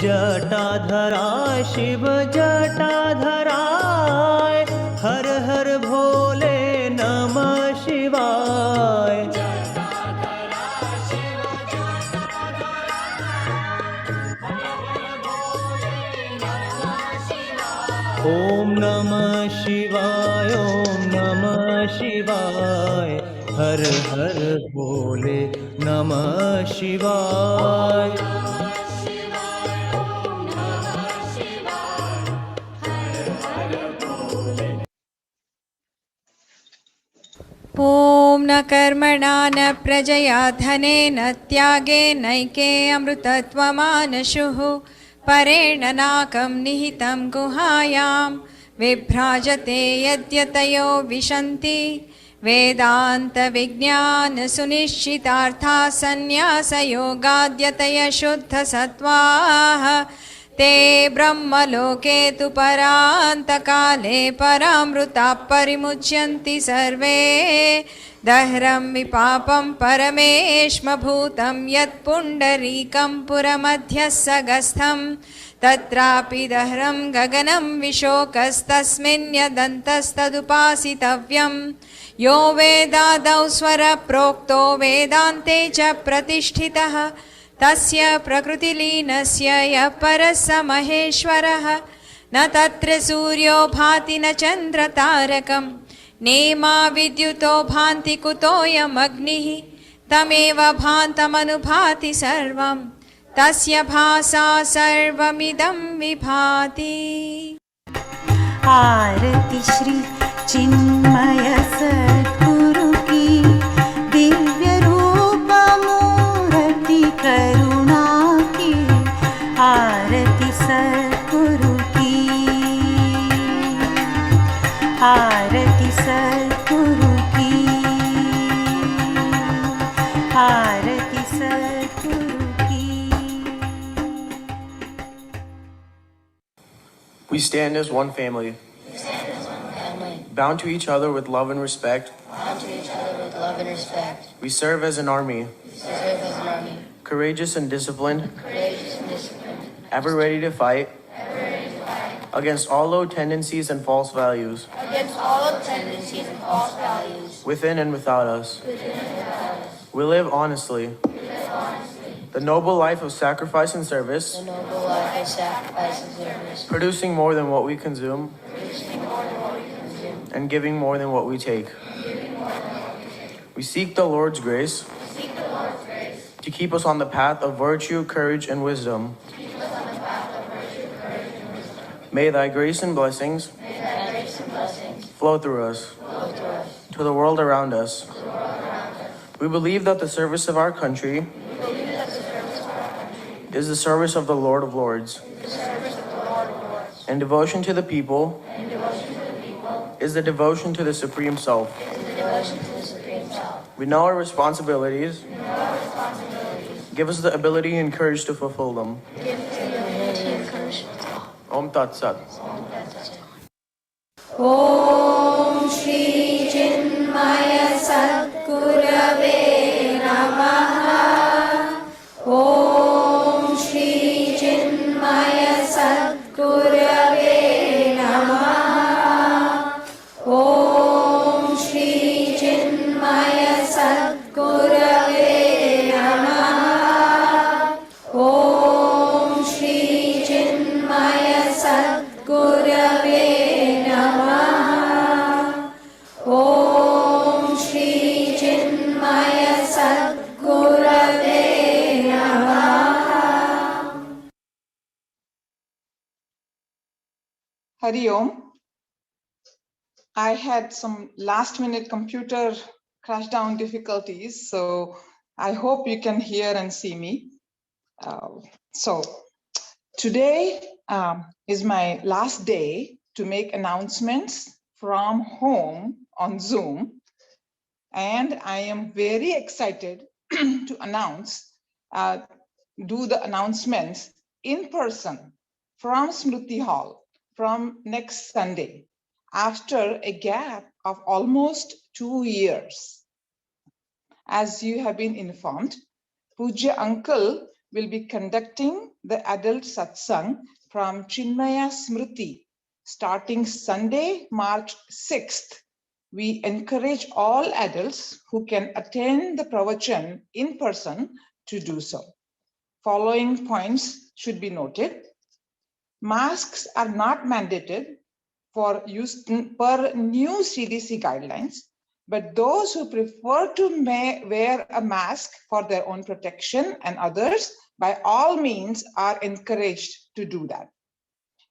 जटाधरा शिव जटाधराय, हर हर भोले नमः शिवाय। ओम नमः शिवाय, ओम नमः शिवाय, हर हर भोले नमः शिवाय। ॐ न कर्मणा न प्रजया धनेन त्यागे नैके अमृतत्वमानशुः परेण नाकं निहितं गुहायां विभ्राजते यद्यतयो विशन्ति वेदान्तविज्ञानसुनिश्चितार्था सन्न्यासयोगाद्यतय शुद्धसत्त्वाः ते ब्रह्मलोके तु परान्तकाले परामृता परिमुच्यन्ति सर्वे दह्रं विपापं परमेश्मभूतं यत्पुण्डरीकं पुरमध्यस्सगस्थं तत्रापि दह्रं गगनं विशोकस्तस्मिन् यदन्तस्तदुपासितव्यं यो वेदादौ स्वरप्रोक्तो वेदान्ते च प्रतिष्ठितः तस्य प्रकृतिलीनस्य यः परः स महेश्वरः न तत्र सूर्यो भाति न चन्द्रतारकं नेमा विद्युतो भान्ति कुतोऽयमग्निः तमेव भान्तमनुभाति सर्वं तस्य भासा सर्वमिदं विभाति। आरति श्री चिन्मय सद्गुरु की दिव्य रूप मूर्ति करुणा की। आरती सद्गुरु की, आरती सद्गुरु की, आरती सद्गुरु की। We stand as one family, bound to each other with love and respect. We serve as an army, courageous and disciplined, ever ready to fight against all low tendencies and false values, within and without us. We live honestly, the noble life of sacrifice and service, producing more than what we consume, and giving more than what we take. We seek the Lord's grace to keep us on the path of virtue, courage, and wisdom. May thy grace and blessings flow through us to the world around us. We believe that the service of our country is the service of the Lord of Lords, and devotion to the people is the devotion to the Supreme Self. We know our responsibilities. Give us the ability and courage to fulfill them. Om Tat Sat. ॐ श्री चिन्मय सद्गुरवे नमः। ॐ श्री चिन्मय सद्गुरवे नमः। ॐ श्री चिन्मय सद्गुरवे नमः। ॐ श्री चिन्मय सद्गुरवे नमः। ॐ श्री चिन्मय सद्गुरवे नमः। Hari Om. I had some last minute computer crash down difficulties, so I hope you can hear and see me. So today is my last day to make announcements from home on Zoom, and I am very excited to do the announcements in person from Smriti Hall from next Sunday, after a gap of almost 2 years. As you have been informed, Pujya Uncle will be conducting the adult satsang from Chinmaya Smriti starting Sunday, March 6th. We encourage all adults who can attend the pravachan in person to do so. Following points should be noted. Masks are not mandated for use per new CDC guidelines, but those who prefer to wear a mask for their own protection and others, by all means, are encouraged to do that.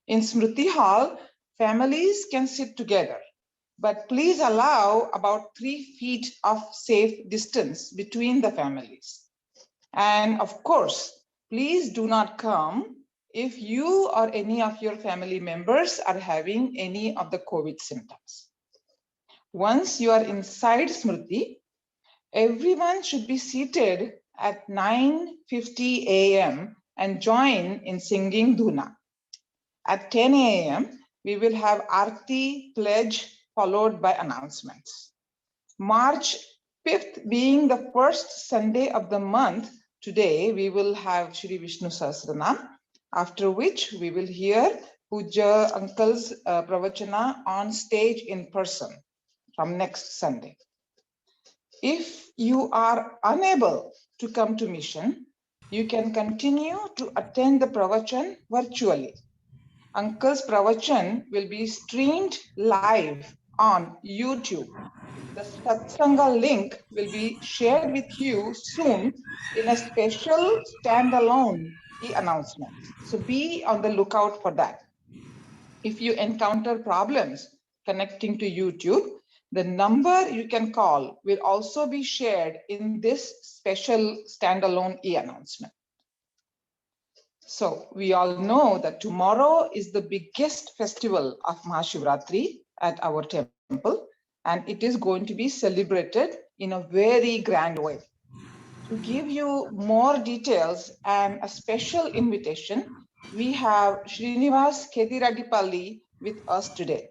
In Smriti Hall, families can sit together, but please allow about 3 feet of safe distance between the families. And of course, please do not come if you or any of your family members are having any of the COVID symptoms. Once you are inside Smriti, everyone should be seated at 9:50 a.m. and join in singing Dhuna. At 10 a.m., we will have Aarti pledge followed by announcements. March 5th being the first Sunday of the month, today we will have Shri Vishnu Sahasranam, after which we will hear Puja Uncle's pravachana on stage in person from next Sunday. If you are unable to come to mission, you can continue to attend the pravachan virtually. Uncle's pravachan will be streamed live on YouTube. The Satsanga link will be shared with you soon in a special standalone e-announcement. So be on the lookout for that. If you encounter problems connecting to YouTube, the number you can call will also be shared in this special standalone e-announcement. So we all know that tomorrow is the biggest festival of Mahashivratri at our temple, and it is going to be celebrated in a very grand way. To give you more details and a special invitation, we have Srinivas Kediradipalli with us today.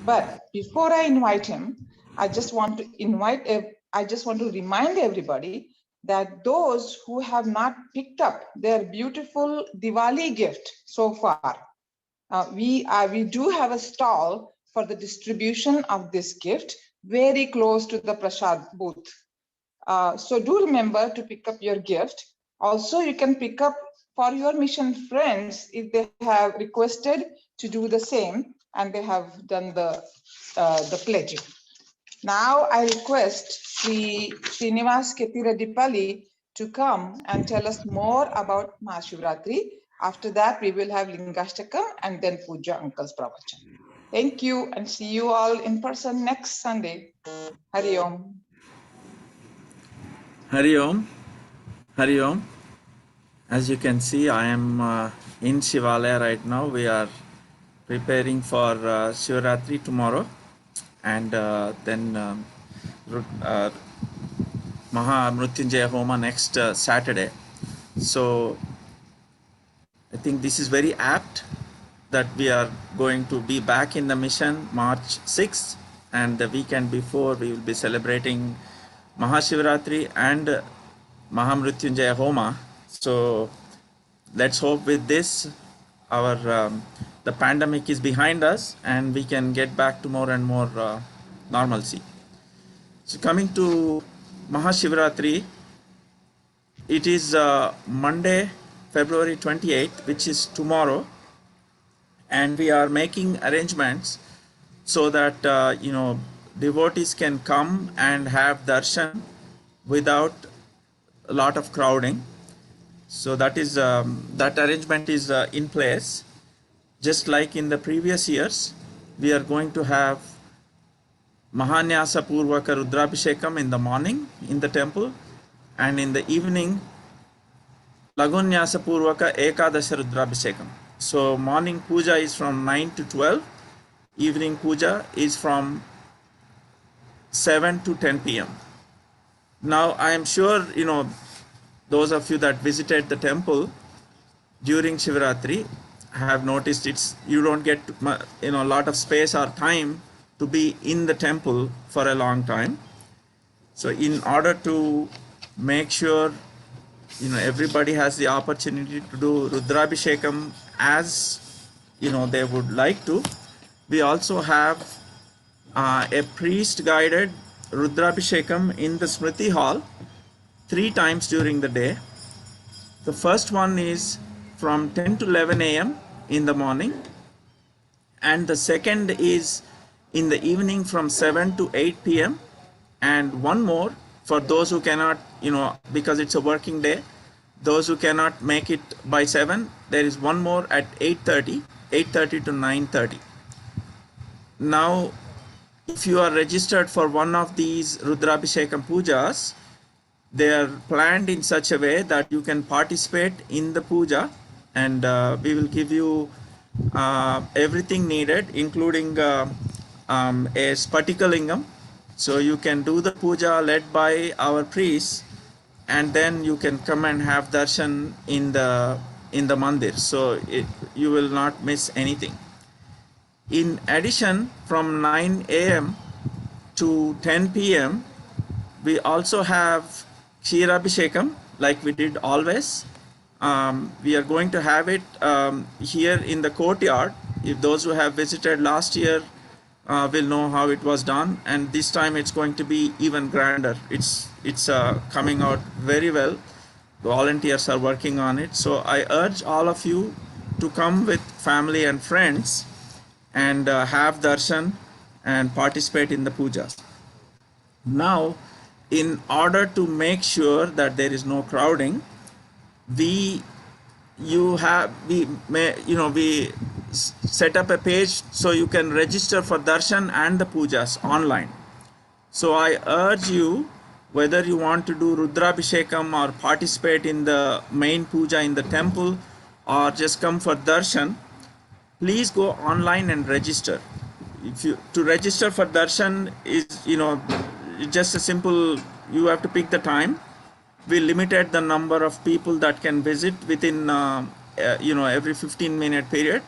But before I invite him, I just want to remind everybody that those who have not picked up their beautiful Diwali gift so far, we do have a stall for the distribution of this gift very close to the Prasad booth. So do remember to pick up your gift. Also, you can pick up for your mission friends if they have requested to do the same and they have done the pledging. Now I request Srinivas Ketiredipalli to come and tell us more about Mahashivratri. After that, we will have Lingashtakam and then Puja Uncle's Pravachan. Thank you and see you all in person next Sunday. Hari Om. Hari Om. Hari Om. As you can see, I am in Shivalaya right now. We are preparing for Shivaratri tomorrow, and then Maha Mrutyunjaya Homa next Saturday. So I think this is very apt that we are going to be back in the mission March 6th, and the weekend before we will be celebrating Mahashivratri and Mahamrutyunjaya Homa. So let's hope with this our the pandemic is behind us and we can get back to more and more normalcy. So coming to Mahashivratri, it is Monday, February 28th, which is tomorrow, and we are making arrangements so that devotees can come and have darshan without a lot of crowding. So that is that arrangement is in place. Just like in the previous years, we are going to have Mahanyasa Purvaka Rudrabhishekam in the morning in the temple, and in the evening Lagunyasa Purvaka Ekadasha Rudrabhishekam. So morning puja is from 9 to 12, evening puja is from 7 to 10 p.m. Now I am sure those of you that visited the temple during Shivaratri have noticed you don't get a lot of space or time to be in the temple for a long time. So in order to make sure everybody has the opportunity to do Rudrabhishekam as they would like to. We also have a priest guided Rudrabhishekam in the Smriti Hall 3 times during the day. The first one is from 10 to 11 a.m. in the morning, and the second is in the evening from 7 to 8 p.m. and one more for those who cannot, because it's a working day, those who cannot make it by 7, there is one more at 8:30 to 9:30. Now, if you are registered for one of these Rudrabhishekam pujas, they are planned in such a way that you can participate in the puja, and we will give you everything needed, including a Spatikalingam. So you can do the puja led by our priests, and then you can come and have darshan in the mandir. So you will not miss anything. In addition, from 9 a.m. to 10 p.m., we also have Kshirabhishekam, like we did always. We are going to have it here in the courtyard. If those who have visited last year will know how it was done, and this time it's going to be even grander. It's coming out very well. Volunteers are working on it. So I urge all of you to come with family and friends and have darshan and participate in the pujas. Now, in order to make sure that there is no crowding, we set up a page so you can register for darshan and the pujas online. So I urge you, whether you want to do Rudrabhishekam or participate in the main puja in the temple or just come for darshan, please go online and register. To register for darshan is just a simple, you have to pick the time. We limited the number of people that can visit within every 15-minute period,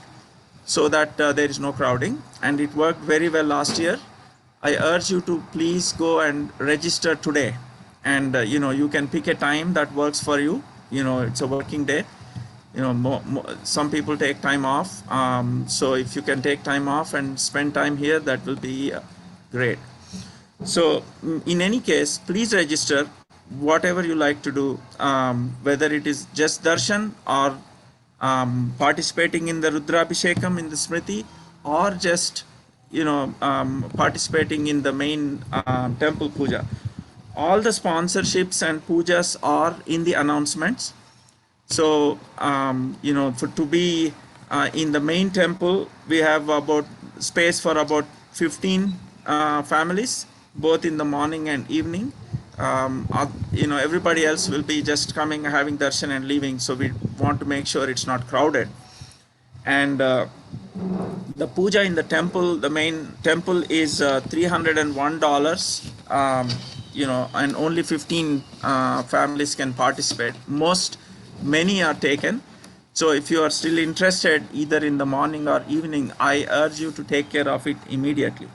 so that there is no crowding, and it worked very well last year. I urge you to please go and register today, and you can pick a time that works for you. It's a working day. Some people take time off, so if you can take time off and spend time here, that will be great. So in any case, please register whatever you like to do, whether it is just darshan or participating in the Rudrabhishekam in the Smriti, or just participating in the main temple puja. All the sponsorships and pujas are in the announcements. So to be in the main temple, we have about space for about 15 families, both in the morning and evening. Everybody else will be just coming, having darshan and leaving, so we want to make sure it's not crowded. And the puja in the temple, the main temple, is $301, and only 15 families can participate. Many are taken. So if you are still interested, either in the morning or evening, I urge you to take care of it immediately.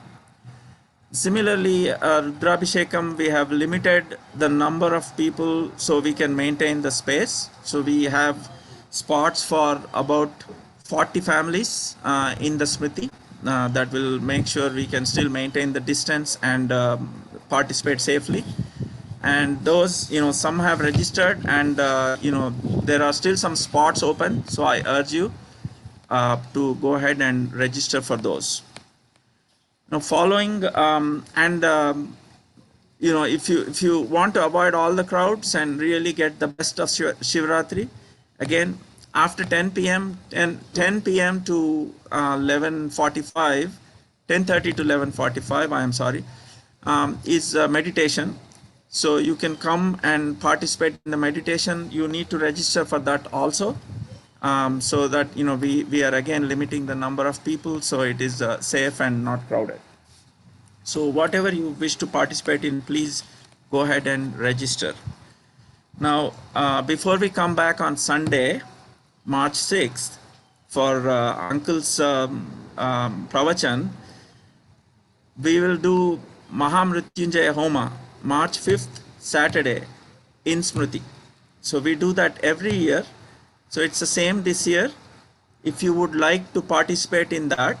Similarly, Rudrabhishekam, we have limited the number of people so we can maintain the space. So we have spots for about 40 families in the Smriti that will make sure we can still maintain the distance and participate safely. And those, some have registered, and there are still some spots open. So I urge you to go ahead and register for those. Now, following if you want to avoid all the crowds and really get the best of Shivratri, again, after 10 p.m. and 10 p.m. to 11:45, 10:30 to 11:45, I am sorry, is meditation. So you can come and participate in the meditation. You need to register for that also, so that we are again limiting the number of people, so it is safe and not crowded. So whatever you wish to participate in, please go ahead and register. Now, before we come back on Sunday, March 6th, for Uncle's pravachan, we will do Mahamrityunjaya Homa, March 5th, Saturday, in Smriti. So we do that every year. So it's the same this year. If you would like to participate in that,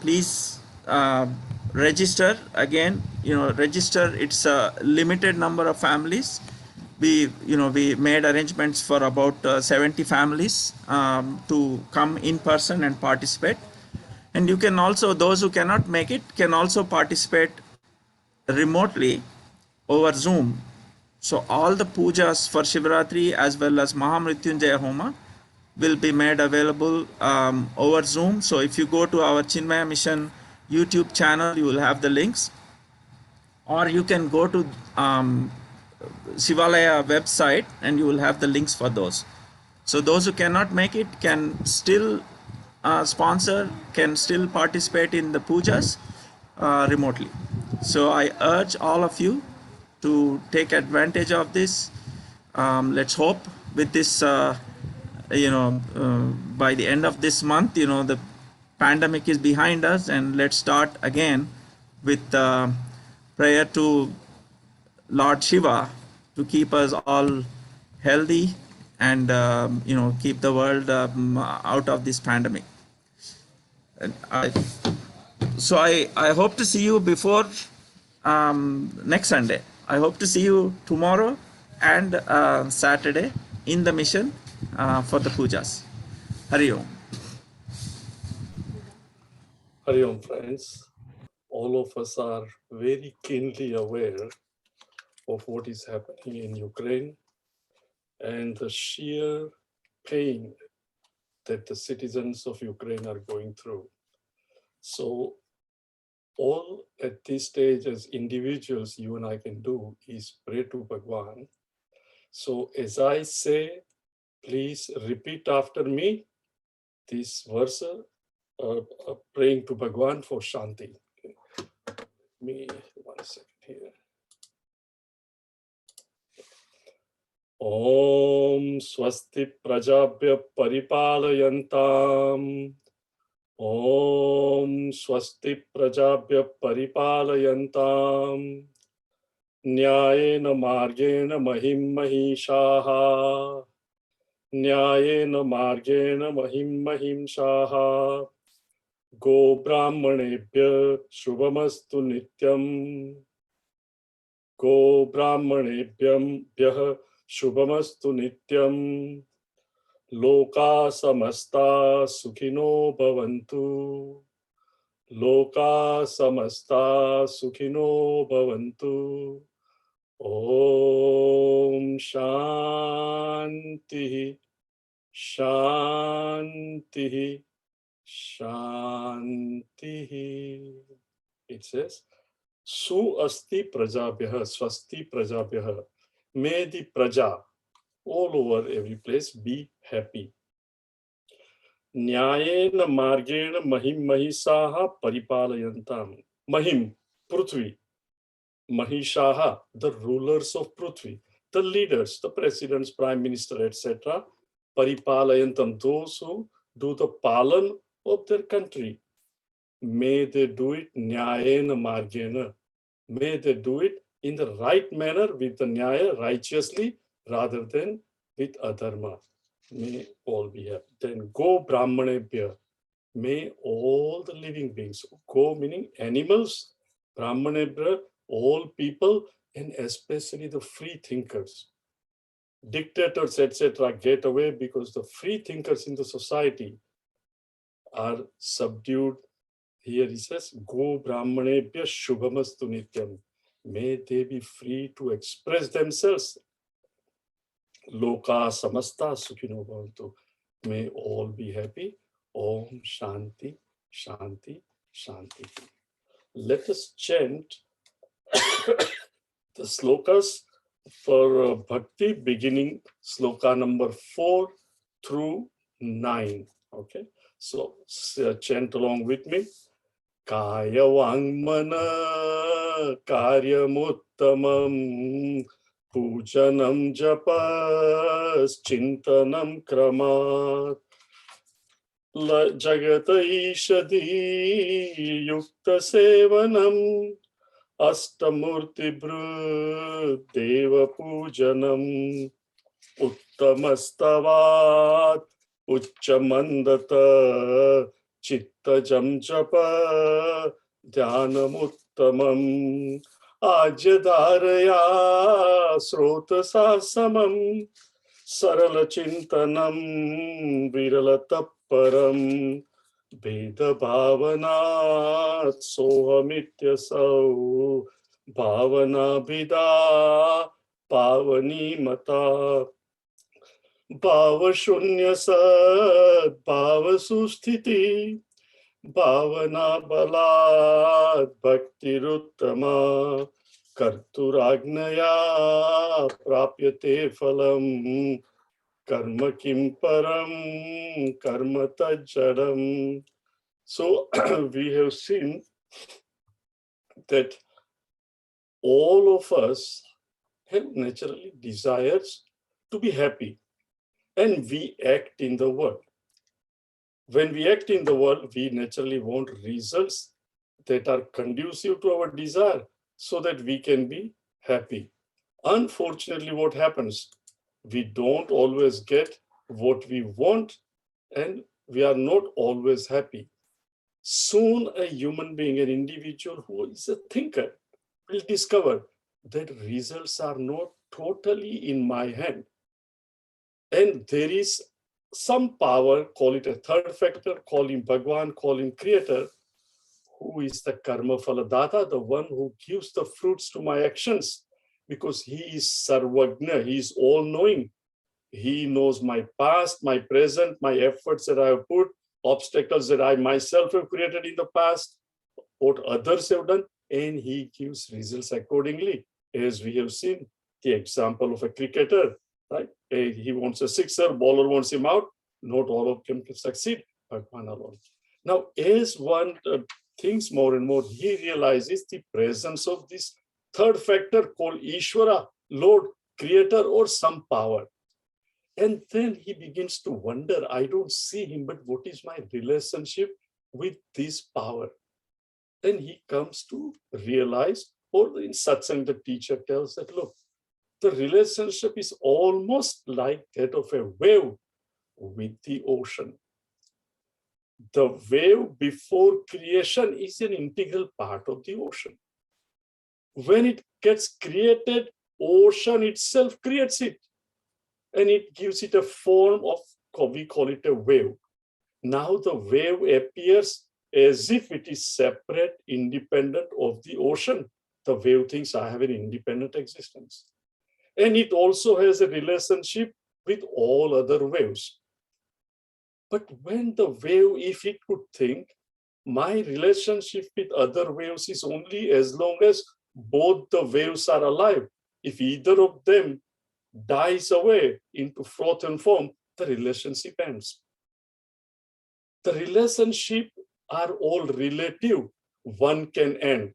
please register. Again, register. It's a limited number of families. We made arrangements for about 70 families to come in person and participate. And you can also, those who cannot make it can also participate remotely over Zoom. So all the pujas for Shivratri as well as Mahamrityunjaya Homa will be made available over Zoom. So if you go to our Chinmaya Mission YouTube channel, you will have the links, or you can go to Shivalaya website and you will have the links for those. So those who cannot make it can still sponsor, can still participate in the pujas remotely. So I urge all of you to take advantage of this. Let's hope with this, by the end of this month, the pandemic is behind us, and let's start again with prayer to Lord Shiva to keep us all healthy and keep the world out of this pandemic. And I hope to see you before next Sunday. I hope to see you tomorrow and Saturday in the mission for the pujas. Hari Om. Hari Om, friends. All of us are very keenly aware of what is happening in Ukraine and the sheer pain that the citizens of Ukraine are going through. So all at this stage as individuals, you and I can do is pray to Bhagwan. So as I say, please repeat after me this verse, praying to Bhagwan for Shanti. Okay. Me 1 second here. Om Swasti Prajabhya Paripalayantam. Om Swasti Prajabhya Paripalayantam. Nyayena Margena Mahim Mahishaha. Nyayena Margena Mahim Mahimshaha. Go Brahmanebhya Shubhamastu Nityam. Go Brahmanebhyam Shubhamastu Nityam. Loka Samasta Sukhino Bhavantu. Loka Samasta Sukhino Bhavantu. Om Shanti Shanti Shanti. It says, Su asti prajabhyah, swasti prajabhyah. May the praja all over every place be happy. Nyayena margena mahim mahisaha paripalayantam. Mahim, Prithvi. Mahishaha, the rulers of Prithvi, the leaders, the presidents, prime minister, etc. Paripalayantam, those who do the palan of their country. May they do it nyayena margena. May they do it in the right manner with the nyaya, righteously, rather than with adharma. May all be happy. Then go brahmanebhya. May all the living beings, go meaning animals, brahmanebhya, all people, and especially the free thinkers. Dictators, etc., get away because the free thinkers in the society are subdued. Here he says, Go Brahmanebhya Shubhamastu Nityam. May they be free to express themselves. Loka Samasta Sukhino Bhavantu. May all be happy. Om Shanti, Shanti, Shanti. Let us chant the slokas for Bhakti, beginning sloka number 4 through 9. Okay, so chant along with me. Kaya Vangmana Karyamuttamam Pujanam Japas Chintanam Kramat Jagata Ishadi Yukta Sevanam Astamurti Bru Deva Pujanam उत्तमस्तवात् उच्चमन्दत चित्तजं जप ध्यानमुत्तमम् आज्यधारया स्रोतसा समम् सरलचिन्तनं विरलतत्परम् भेदभावनात् सोऽहमित्यसौ भावनाभिदा पावनी मता भावशून्य सद्भावसुस्थिति भावना बलात् भक्तिरुत्तमा कर्तुराज्ञया प्राप्यते फलम् कर्म किं परम कर्म तज्जडम. So we have seen that all of us have naturally desires to be happy, and we act in the world. When we act in the world, we naturally want results that are conducive to our desire so that we can be happy. Unfortunately, what happens? We don't always get what we want, and we are not always happy. Soon, a human being, an individual who is a thinker, will discover that results are not totally in my hand. And there is some power, call it a third factor, call him Bhagwan, call him Creator, who is the Karma Phaladata, the one who gives the fruits to my actions, because he is Sarvagna, he is all-knowing. He knows my past, my present, my efforts that I have put, obstacles that I myself have created in the past, what others have done, and he gives results accordingly. As we have seen the example of a cricketer, right? He wants a sixer, bowler wants him out, not all of them can succeed, but one alone. Now, as one thinks more and more, he realizes the presence of this third factor called Ishvara, Lord, Creator, or some power. And then he begins to wonder, I don't see him, but what is my relationship with this power? And he comes to realize, or in satsang, the teacher tells that, look, the relationship is almost like that of a wave with the ocean. The wave before creation is an integral part of the ocean. When it gets created, ocean itself creates it. And it gives it a form of, we call it a wave. Now the wave appears as if it is separate, independent of the ocean. The wave thinks I have an independent existence. And it also has a relationship with all other waves. But when the wave, if it could think, my relationship with other waves is only as long as both the waves are alive. If either of them dies away into froth and foam, the relationship ends. The relationship are all relative. One can end.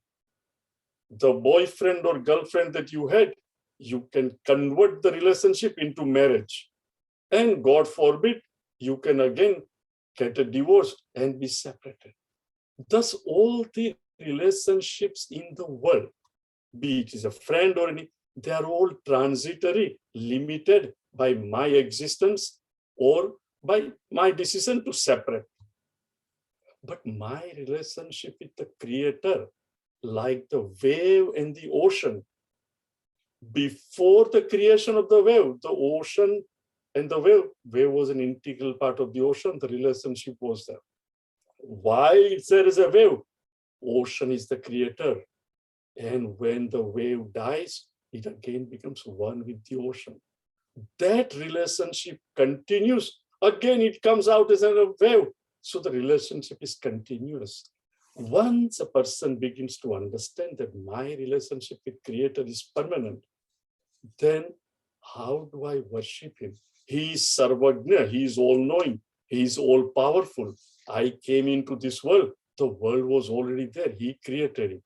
The boyfriend or girlfriend that you had, you can convert the relationship into marriage. And God forbid, you can again get a divorce and be separated. Thus, all the relationships in the world, be it is a friend or any, they are all transitory, limited by my existence or by my decision to separate. But my relationship with the Creator, like the wave and the ocean, before the creation of the wave, the ocean and the wave was an integral part of the ocean, the relationship was there. Why there is a wave? Ocean is the Creator. And when the wave dies, it again becomes one with the ocean. That relationship continues. Again, it comes out as a wave. So the relationship is continuous. Once a person begins to understand that my relationship with Creator is permanent, then how do I worship him? He is Sarvagna, he is all-knowing, he is all-powerful. I came into this world, the world was already there, he created it.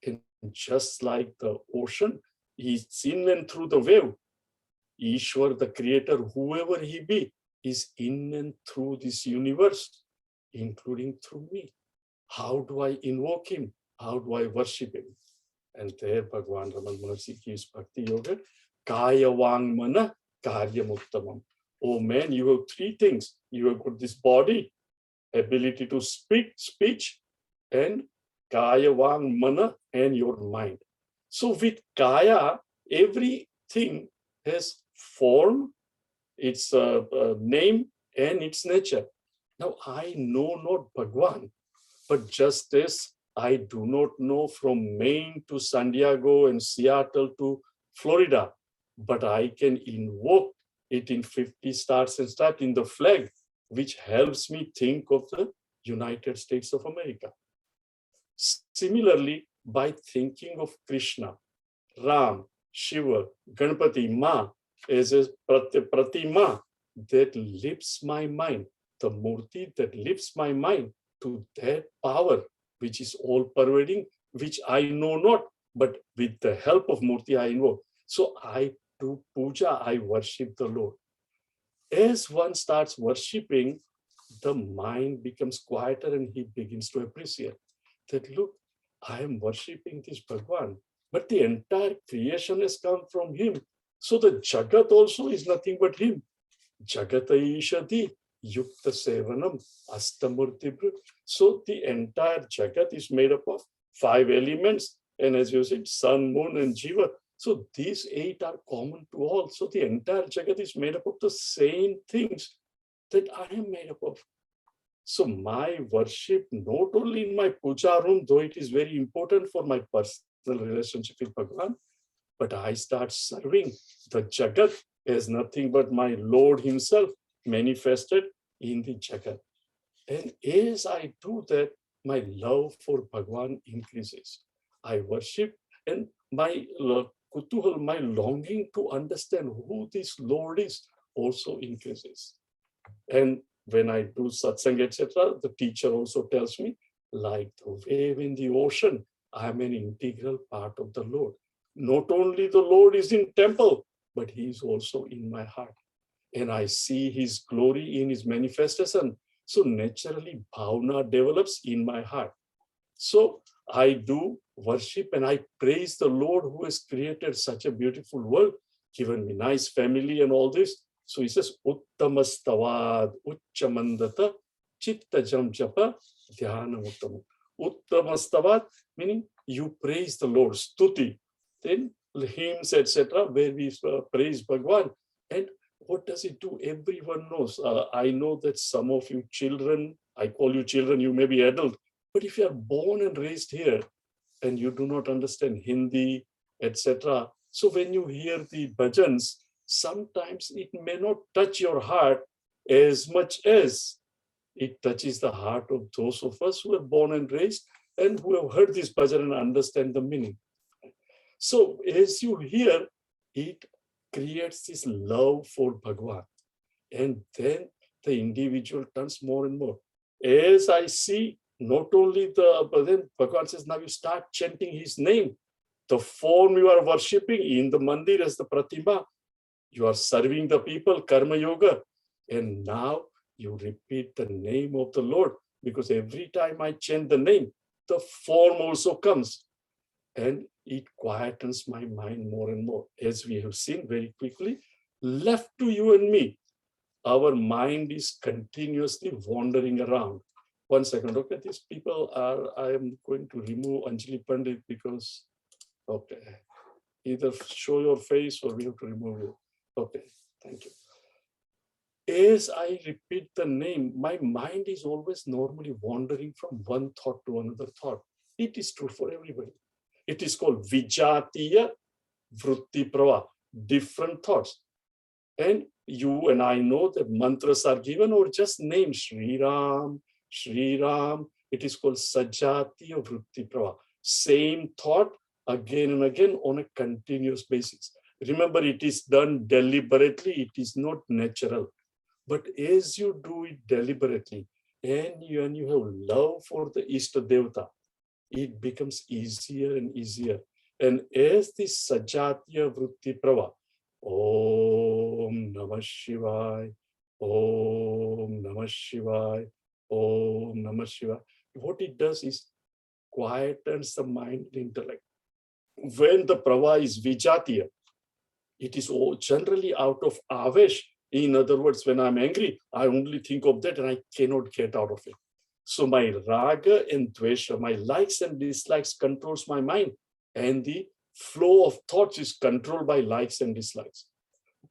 And just like the ocean, he's in and through the wave. Ishwar, the Creator, whoever he be, is in and through this universe, including through me. How do I invoke him? How do I worship him? And there Bhagwan Raman Maharshi gives Bhakti Yoga. Kaya Vang Mana karyam uttamam. Oh man, you have three things. You have got this body, ability to speech, and kaya, vang, mana, and your mind. So with kaya, everything has form, its name, and its nature. Now I know not Bhagwan, but just as I do not know from Maine to San Diego and Seattle to Florida, but I can invoke it in 50 stars and start in the flag, which helps me think of the United States of America. Similarly, by thinking of Krishna, Ram, Shiva, Ganpati, Ma as a pratima that lifts my mind, the murti that lifts my mind to that power which is all pervading, which I know not, but with the help of murti I invoke. So I do puja, I worship the Lord. As one starts worshipping, the mind becomes quieter and he begins to appreciate that, look, I am worshipping this Bhagwan, but the entire creation has come from him. So the Jagat also is nothing but him. Jagata Ishadi Yukta Sevanam Astamurti. So the entire Jagat is made up of 5 elements. And as you said, sun, moon, and Jiva. So these 8 are common to all. So the entire Jagat is made up of the same things that I am made up of. So my worship, not only in my puja room, though it is very important for my personal relationship with Bhagavan, but I start serving the Jagat as nothing but my Lord himself manifested in the Jagat. And as I do that, my love for Bhagavan increases. I worship, and my kutuhal, my longing to understand who this Lord is also increases. And when I do satsang, etc., the teacher also tells me, like the wave in the ocean, I am an integral part of the Lord. Not only the Lord is in temple, but he is also in my heart. And I see his glory in his manifestation. So naturally, bhavana develops in my heart. So I do worship and I praise the Lord who has created such a beautiful world, given me nice family and all this. So he says, Uttamastavad, Uchamandata, Chitta Jam Japa, Dhyana Uttam. Uttamastavad, meaning you praise the Lord, Stuti. Then hymns, etc., where we praise Bhagwan. And what does it do? Everyone knows. I know that some of you children, I call you children, you may be adult, but if you are born and raised here and you do not understand Hindi, etc., so when you hear the bhajans, sometimes it may not touch your heart as much as it touches the heart of those of us who are born and raised and who have heard this bhajan and understand the meaning. So as you hear, it creates this love for Bhagwan. And then the individual turns more and more. As I see, not only but then Bhagwan says, now you start chanting his name. The form you are worshipping in the mandir as the pratima, you are serving the people, karma yoga. And now you repeat the name of the Lord, because every time I chant the name, the form also comes. And it quietens my mind more and more. As we have seen very quickly, left to you and me, our mind is continuously wandering around. 1 second, okay, these people are, I am going to remove Anjali Pandit because, okay, either show your face or we have to remove you. Okay, thank you. As I repeat the name, my mind is always normally wandering from one thought to another thought. It is true for everybody. It is called Vijatiya Vritti Prava, different thoughts. And you and I know that mantras are given or just named Shri Ram, Shri Ram. It is called Sajatiya Vritti Prava. Same thought again and again on a continuous basis. Remember, it is done deliberately. It is not natural. But as you do it deliberately and you have love for the Ishta Devata, it becomes easier and easier. And as this Sajatiya Vritti Prava, Om Namah Shivaya, Om Namah Shivaya, Om Namah Shivaya, what it does is quietens the mind and intellect. When the Prava is Vijatiya, It is all generally out of avesh. In other words, when I'm angry, I only think of that and I cannot get out of it. So my raga and dvesha, my likes and dislikes controls my mind, and the flow of thoughts is controlled by likes and dislikes.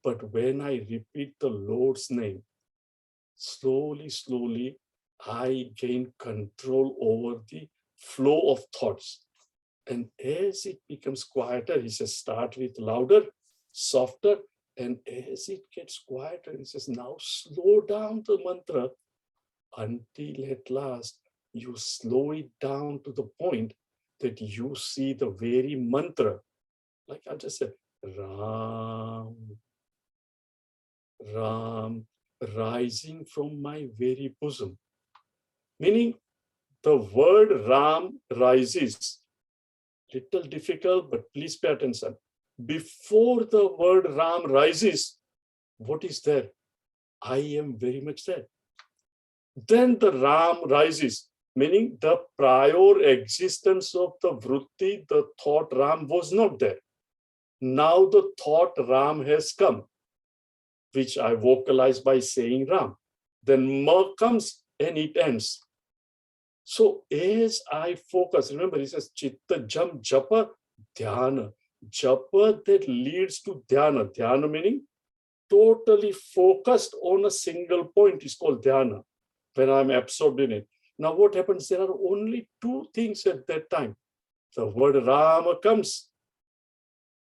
But when I repeat the Lord's name, slowly, slowly, I gain control over the flow of thoughts. And as it becomes quieter, he says, start with louder, softer. And as it gets quieter, he says, now slow down the mantra until at last you slow it down to the point that you see the very mantra. Like I just said, Ram, Ram, rising from my very bosom. Meaning the word Ram rises. Little difficult, but please pay attention. Before the word Ram rises, what is there? I am very much there. Then the Ram rises, meaning the prior existence of the vritti, the thought Ram was not there. Now the thought Ram has come, which I vocalize by saying Ram. Then Ma comes and it ends. So as I focus, remember he says chitta jam japa dhyana. Japa that leads to dhyana. Dhyana meaning totally focused on a single point is called dhyana. When I'm absorbed in it. Now what happens? There are only two things at that time. The word Rama comes.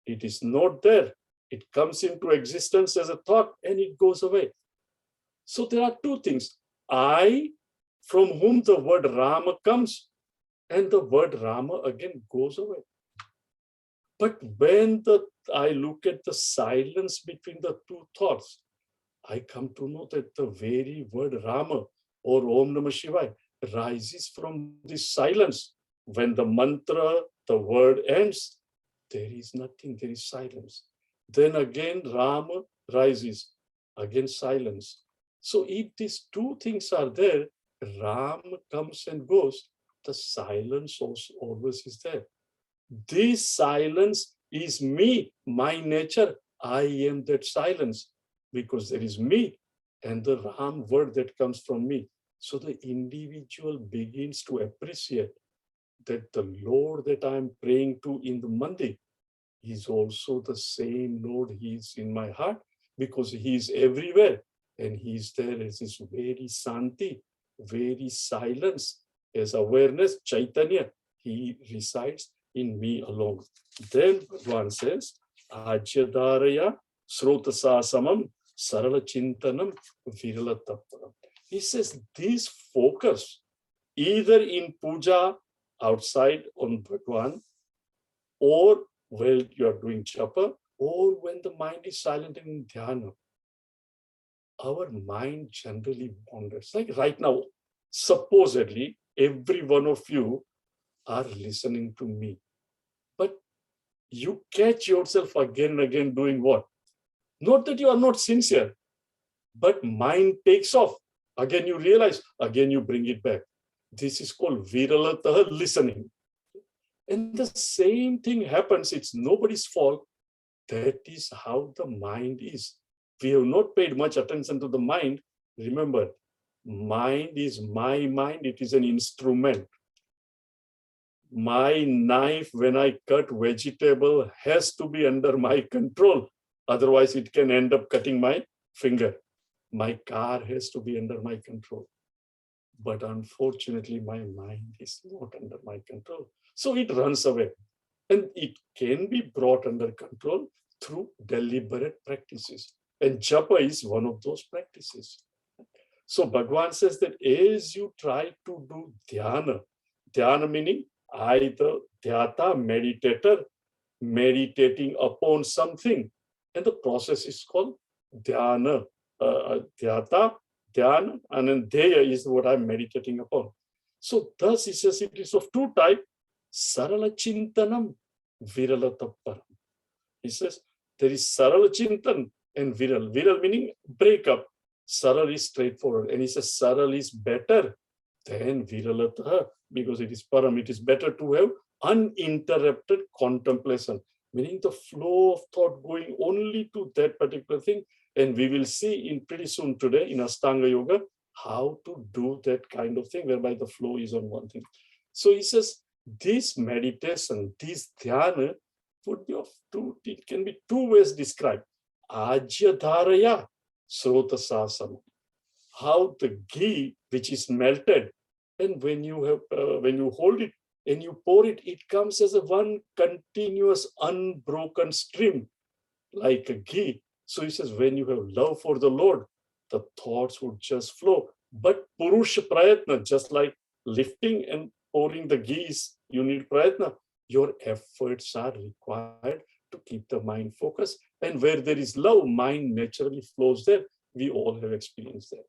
It is not there. It comes into existence as a thought and it goes away. So there are two things. I, from whom the word Rama comes, and the word Rama again goes away. But when I look at the silence between the two thoughts, I come to know that the very word Rama or Om Namah Shivaya rises from this silence. When the mantra, the word ends, there is nothing, there is silence. Then again Rama rises, again silence. So if these two things are there, Ram comes and goes, the silence also always is there. This silence is me, my nature. I am that silence because there is me and the Ram word that comes from me. So the individual begins to appreciate that the Lord that I'm praying to in the mandir is also the same Lord. He is in my heart because he is everywhere and he is there as this very Santi, very silence, as awareness, Chaitanya. He resides in me alone. Then Bhagavan says, Ajyadaraya Srotasa Samam Sarala Chintanam Virala Tapparam. He says this focus, either in puja outside on Bhagavan, or while you are doing japa, or when the mind is silent in dhyana, our mind generally wanders. Like right now, supposedly, every one of you are listening to me. But you catch yourself again and again doing what? Not that you are not sincere, but mind takes off. Again, you realize, again, you bring it back. This is called viralata listening. And the same thing happens. It's nobody's fault. That is how the mind is. We have not paid much attention to the mind. Remember, mind is my mind. It is an instrument. My knife, when I cut vegetable, has to be under my control. Otherwise, it can end up cutting my finger. My car has to be under my control. But unfortunately, my mind is not under my control. So it runs away. And it can be brought under control through deliberate practices. And japa is one of those practices. So Bhagavan says that as you try to do dhyana, dhyana meaning either dhyata, meditator, meditating upon something. And the process is called dhyana, dhyata, dhyana, and then dheya is what I'm meditating upon. So thus he says it is of two types, sarala chintanam, virala tapparam. He says there is sarala chintan and viral. Viral meaning break up. Saral is straightforward. And he says saral is better than viralata because it is param. It is better to have uninterrupted contemplation. meaning the flow of thought going only to that particular thing. And we will see in pretty soon today in Ashtanga Yoga how to do that kind of thing whereby the flow is on one thing. So he says this meditation, this dhyana would be of two, it can be two ways described. Ajya dharaya srota sasam. How the ghee which is melted, and when you hold it and you pour it, it comes as a one continuous unbroken stream like a ghee. So he says, when you have love for the Lord, the thoughts would just flow. But purusha prayatna, just like lifting and pouring the ghee, you need prayatna. Your efforts are required to keep the mind focused. And where there is love, mind naturally flows there. We all have experienced that.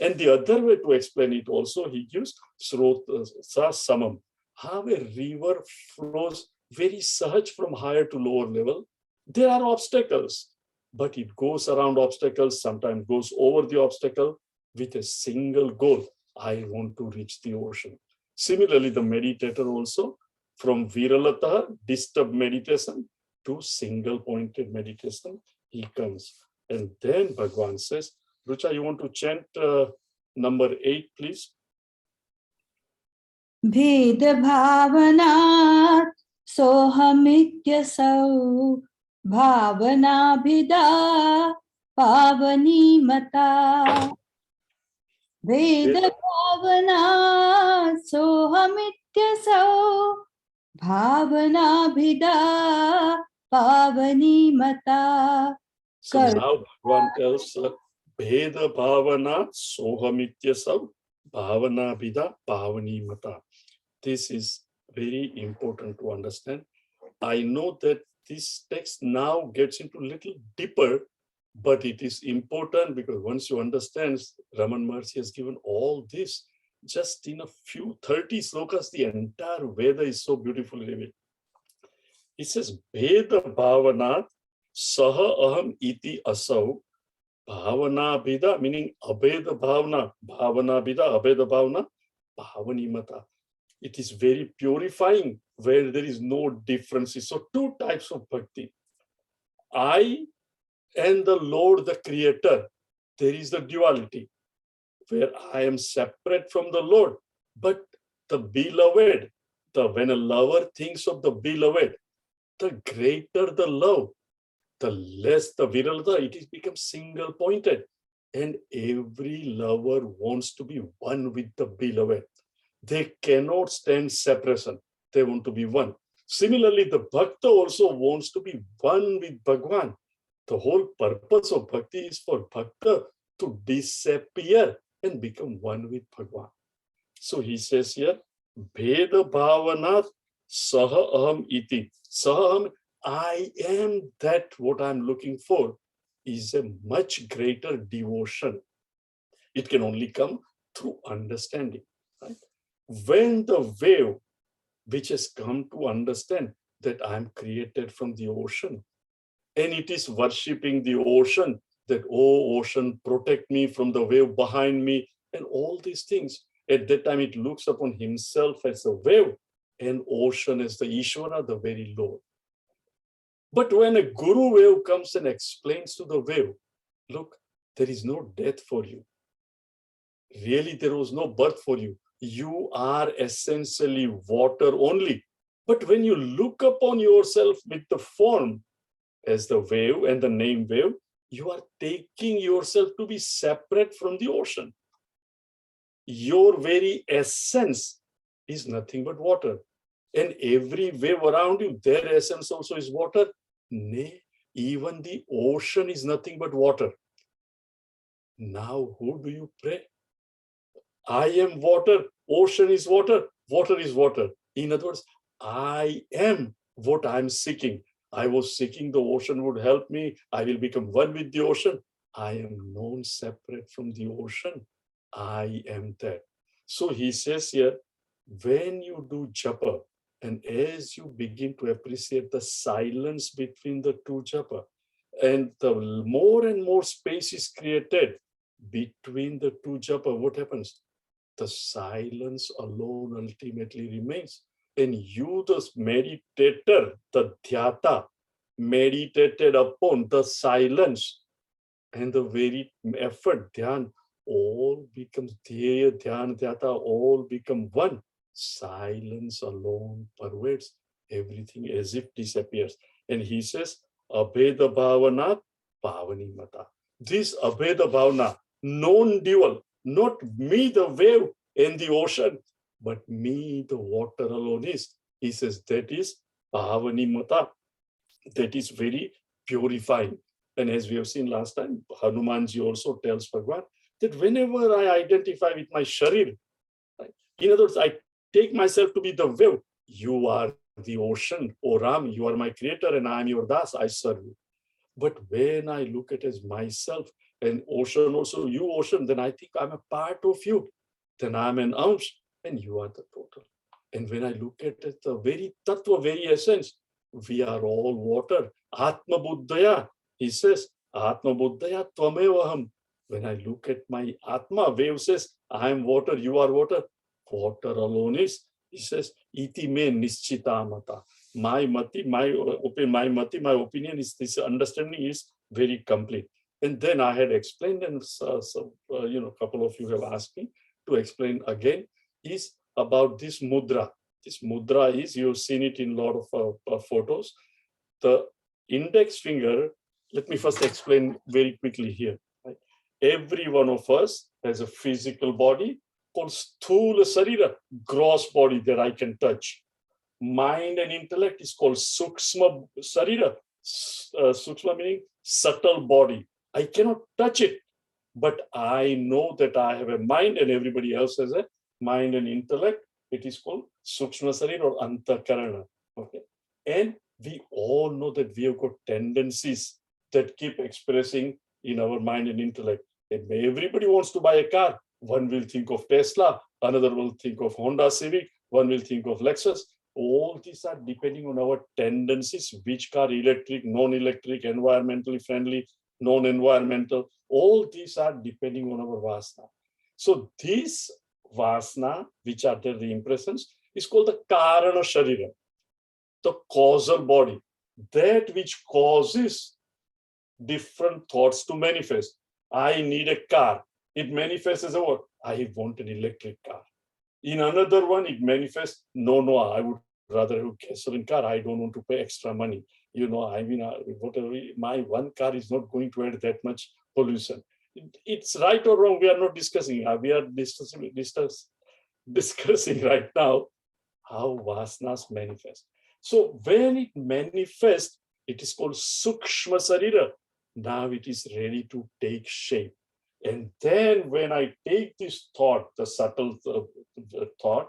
And the other way to explain it also, he gives srota samam. How a river flows very sahaj from higher to lower level. There are obstacles, but it goes around obstacles, sometimes goes over the obstacle with a single goal. I want to reach the ocean. Similarly, the meditator also, from viralata, disturbed meditation, to single pointed meditation, he comes. And then Bhagwan says, Rucha, you want to chant number 8, please? भेद भावनात् सोहमित्यसौ भावनाभिदा पावनीमता भेद भावनात् सोहमित्यसौ भावनाभिदा पावनीमता. So now Bhagwan tells Bheda Bhavana Sohamityasav Bhavana Bida Bhavani Mata. This is very important to understand. I know that this text now gets into a little deeper, but it is important because once you understand, Raman Maharshi has given all this just in a few 30 slokas. The entire Veda is so beautifully revealed. It says, Bheda Bhavanat Saha Aham Iti Asau Bhavana Bida, meaning Abheda Bhavana, Bhavana Bida, Abheda Bhavana, Bhavani Mata. It is very purifying where there is no differences. So two types of bhakti. I and the Lord, the Creator, there is the duality where I am separate from the Lord, but the beloved, when a lover thinks of the beloved, the greater the love, the less the viralata, it becomes single pointed. And every lover wants to be one with the beloved. They cannot stand separation. They want to be one. Similarly, the bhakta also wants to be one with Bhagwan. The whole purpose of bhakti is for bhakta to disappear and become one with Bhagwan. So he says here, Bheda Bhavanat Saha Aham Iti. Saha Aham, I am that what I'm looking for is a much greater devotion. It can only come through understanding. Right? When the wave, which has come to understand that I am created from the ocean, and it is worshipping the ocean, that, oh, ocean, protect me from the wave behind me, and all these things. At that time, it looks upon himself as a wave and ocean as the Ishvara, the very Lord. But when a guru wave comes and explains to the wave, look, there is no death for you. Really, there was no birth for you. You are essentially water only. But when you look upon yourself with the form as the wave and the name wave, you are taking yourself to be separate from the ocean. Your very essence is nothing but water. And every wave around you, their essence also is water. Nay, even the ocean is nothing but water. Now, who do you pray? I am water, ocean is water, water is water. In other words, I am what I'm seeking. I was seeking the ocean would help me. I will become one with the ocean. I am known separate from the ocean. I am that. So he says here, when you do japa, and as you begin to appreciate the silence between the two japa, and the more and more space is created between the two japa, what happens? The silence alone ultimately remains. And you, the meditator, the dhyata, meditated upon the silence and the very effort, dhyan, all becomes dhya, dhyan, dhyata, all become one. Silence alone pervades everything as if disappears. And he says, Abheda Bhavana Bhavani Mata. This Abheda Bhavana, non-dual, not me, the wave and the ocean, but me, the water alone is. He says, that is Bhavani Mata. That is very purifying. And as we have seen last time, Hanumanji also tells Bhagwan that whenever I identify with my sharir, right, in other words, I take myself to be the wave. You are the ocean, O Ram, you are my creator and I am your das, I serve you. But when I look at as myself and ocean also, you ocean, then I think I'm a part of you. Then I'm an ounce and you are the total. And when I look at it, the very tattva, very essence, we are all water. Atma Buddhaya, he says, Atma Buddhaya Tvamevaham. When I look at my Atma, wave says, I am water, you are water. Water alone is, he says, iti me nischita mata. My mati, my opinion is, this understanding is very complete. And then I had explained, and a couple of you have asked me to explain again, is about this mudra. This mudra is, you've seen it in a lot of photos. The index finger, let me first explain very quickly here. Right? Every one of us has a physical body called Sthula Sarira, gross body that I can touch. Mind and intellect is called Sukshma Sarira. Sukshma meaning subtle body. I cannot touch it, but I know that I have a mind and everybody else has a mind and intellect. It is called Sukshma Sarira or Antakarana. Okay. And we all know that we have got tendencies that keep expressing in our mind and intellect. And everybody wants to buy a car. One will think of Tesla, another will think of Honda Civic, one will think of Lexus. All these are depending on our tendencies, which car, electric, non-electric, environmentally friendly, non-environmental. All these are depending on our vasana. So these vasana, which are the impressions, is called the Karana Sharira, the causal body, that which causes different thoughts to manifest. I need a car. It manifests as a what? I want an electric car. In another one, it manifests, no, I would rather have a gasoline car. I don't want to pay extra money. Whatever, my one car is not going to add that much pollution. It's right or wrong, we are not discussing. We are discussing right now how vasanas manifest. So when it manifests, it is called Sukshma Sarira. Now it is ready to take shape. And then when I take this thought, the subtle thought,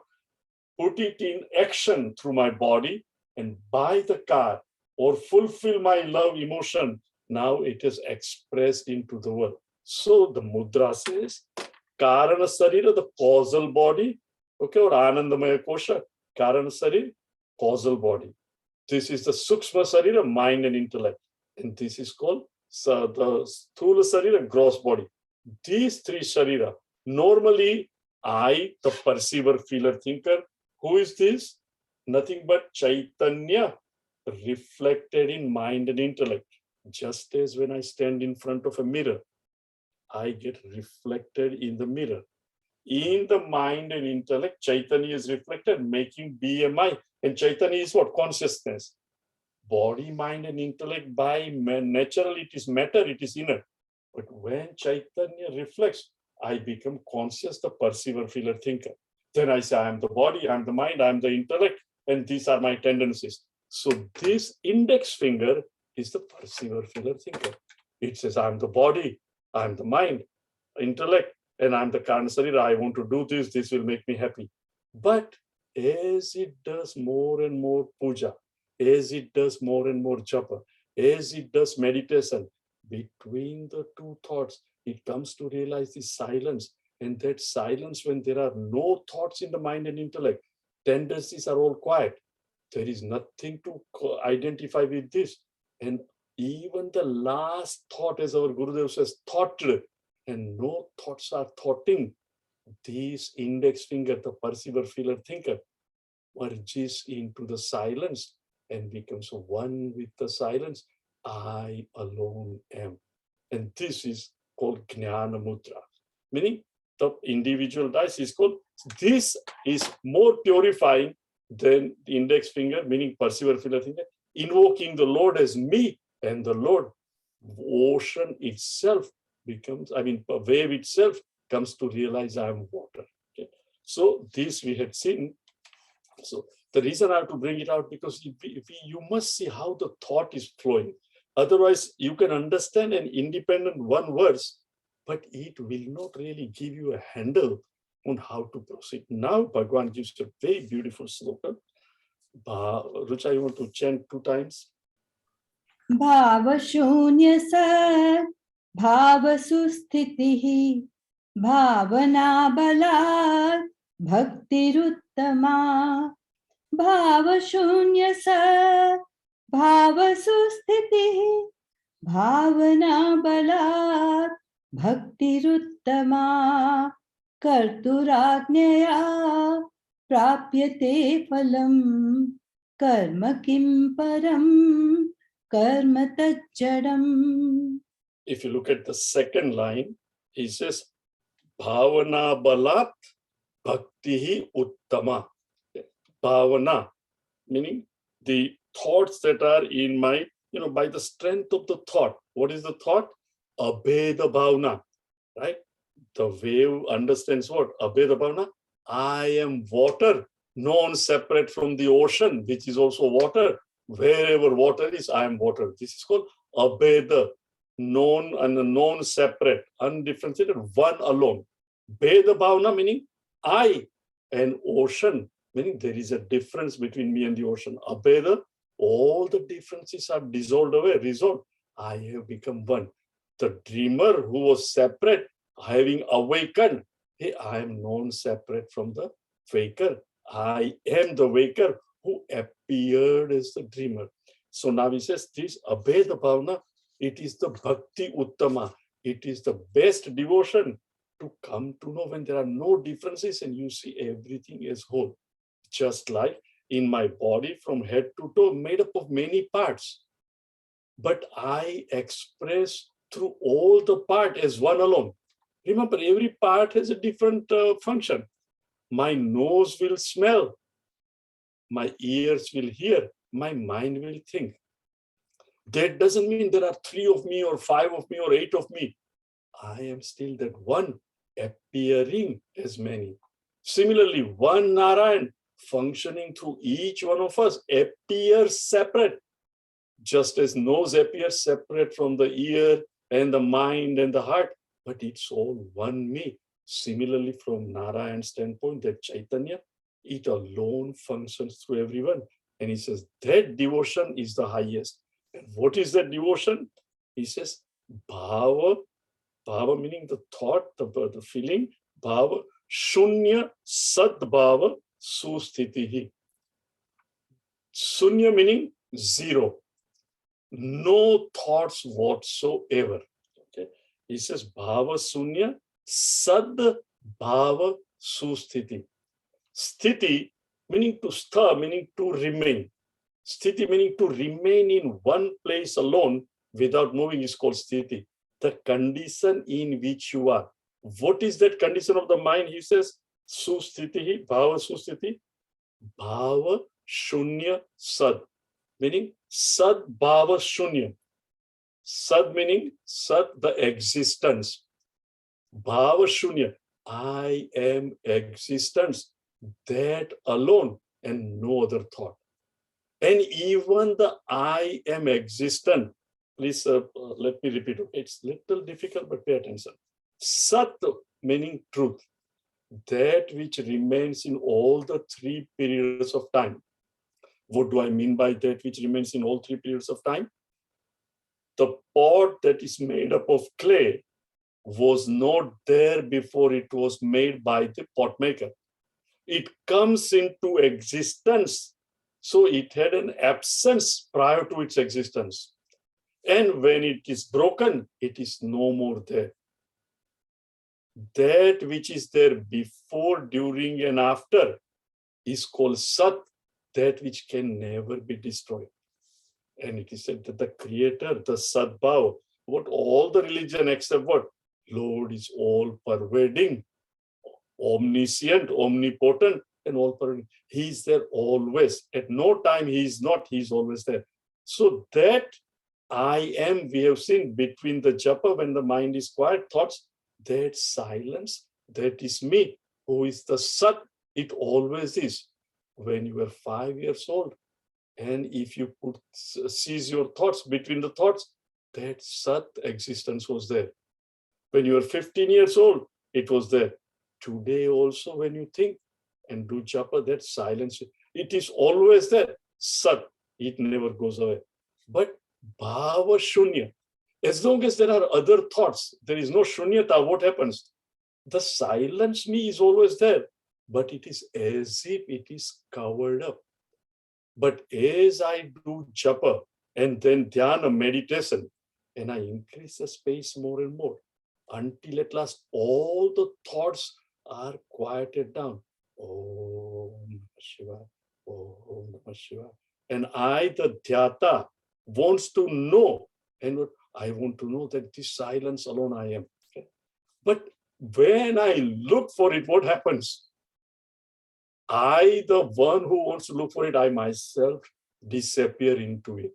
put it in action through my body and buy the car or fulfill my love emotion, now it is expressed into the world. So the mudra says, Karana Sarira, the causal body, okay, or Anandamaya Kosha, Karana Sarira, causal body. This is the Sukshma Sarira, mind and intellect. And this is called the Sthula Sarira, gross body. These three Sharira, normally I, the perceiver, feeler, thinker, who is this? Nothing but Chaitanya reflected in mind and intellect. Just as when I stand in front of a mirror, I get reflected in the mirror. In the mind and intellect, Chaitanya is reflected, making BMI. And Chaitanya is what? Consciousness. Body, mind, and intellect, by natural, it is matter, it is inner. But when Chaitanya reflects, I become conscious, the perceiver, feeler, thinker. Then I say, I am the body, I am the mind, I am the intellect, and these are my tendencies. So this index finger is the perceiver, feeler, thinker. It says, I am the body, I am the mind, intellect, and I am the Karana Sarira. I want to do this, this will make me happy. But as it does more and more puja, as it does more and more japa, as it does meditation, between the two thoughts, it comes to realize the silence. And that silence, when there are no thoughts in the mind and intellect, tendencies are all quiet. There is nothing to identify with this. And even the last thought, as our Gurudev says, thought, and no thoughts are thoughting. This index finger, the perceiver, feeler, thinker, merges into the silence. and becomes one with the silence. I alone am. And this is called Jnana Mudra. Meaning the individual dice is called, this is more purifying than the index finger, meaning perceiver finger, invoking the Lord as me, and the Lord, ocean itself becomes, a wave itself comes to realize I am water. Okay? So this we had seen. So the reason I have to bring it out, because you must see how the thought is flowing. Otherwise, you can understand an independent one verse, but it will not really give you a handle on how to proceed. Now, Bhagwan gives a very beautiful sloka. Rucha, you want to chant 2 times? भाव शून्य सत भाव सुस्थितिः भावना बलात् भक्तिरुत्तमा भाव शून्य सत भाव सुस्थितिः भावना बलात् भक्तिरुत्तमा कर्तुराज्ञया प्राप्यते फलम् कर्म किं परम् कर्म तज्जडम्. If you look at the second line, he says, Bhavana balat bhaktihi uttama. Bhavana, meaning the thoughts that are in my, by the strength of the thought. What is the thought? Abheda bhavana, right? The wave understands what? Abheda bhavana. I am water, known separate from the ocean, which is also water. Wherever water is, I am water. This is called Abheda, known and known separate, undifferentiated, one alone. Bheda bhavana, meaning I and ocean, meaning there is a difference between me and the ocean. Abheda, all the differences are dissolved away, resolved. I have become one. The dreamer who was separate, having awakened, hey, I am known separate from the waker. I am the waker who appeared as the dreamer. So now he says this Abheda Bhavana, it is the Bhakti Uttama. It is the best devotion to come to know when there are no differences and you see everything as whole. Just like in my body from head to toe, made up of many parts. But I express through all the part as one alone. Remember, every part has a different function. My nose will smell. My ears will hear, my mind will think. That doesn't mean there are 3 of me or 5 of me or 8 of me. I am still that one appearing as many. Similarly, one Narayan functioning through each one of us appears separate, just as nose appears separate from the ear and the mind and the heart, but it's all one me. Similarly, from Narayan's standpoint, that Chaitanya, it alone functions through everyone. And he says that devotion is the highest. And what is that devotion? He says, Bhava, Bhava meaning the thought, the feeling, Bhava, Shunya Sad Bhava Susthitihi. Sunya meaning zero. No thoughts whatsoever. Okay. He says Bhava Sunya Sad Bhava Susthiti. Sthiti meaning to stha, meaning to remain. Sthiti meaning to remain in one place alone without moving is called sthiti. The condition in which you are. What is that condition of the mind? He says, susthiti, bhava susthiti, bhava shunya sad. Meaning sad bhava shunya. Sad meaning sad, the existence. Bhava shunya, I am existence. That alone and no other thought. And even the I am existent. Please let me repeat. It's a little difficult, but pay attention. Sat meaning truth. That which remains in all the 3 periods of time. What do I mean by that which remains in all 3 periods of time? The pot that is made up of clay was not there before it was made by the pot maker. It comes into existence. So it had an absence prior to its existence. And when it is broken, it is no more there. That which is there before, during, and after is called Sat. that which can never be destroyed. And it is said that the creator, the Sadbhava, what all the religion except what? Lord is all pervading, omniscient, omnipotent, and all pervading. He is there always. At no time he is not, he is always there. So that I am, we have seen between the japa, when the mind is quiet, thoughts, that silence, that is me, who is the Sat, it always is. When you were 5 years old, and if you put seize your thoughts between the thoughts, that Sat existence was there. When you were 15 years old, it was there. Today also, when you think and do japa, that silence, it is always there. Sat, it never goes away. But bhava shunya, as long as there are other thoughts, there is no shunyata, what happens? The silence me is always there, but it is as if it is covered up. But as I do japa and then dhyana meditation, and I increase the space more and more, until at last all the thoughts are quieted down. Om Namah Shivaya, Om Namah Shivaya. And I, the dhyata, wants to know, and what I want to know that this silence alone I am. Okay? But when I look for it, what happens? I, the one who wants to look for it, I myself disappear into it.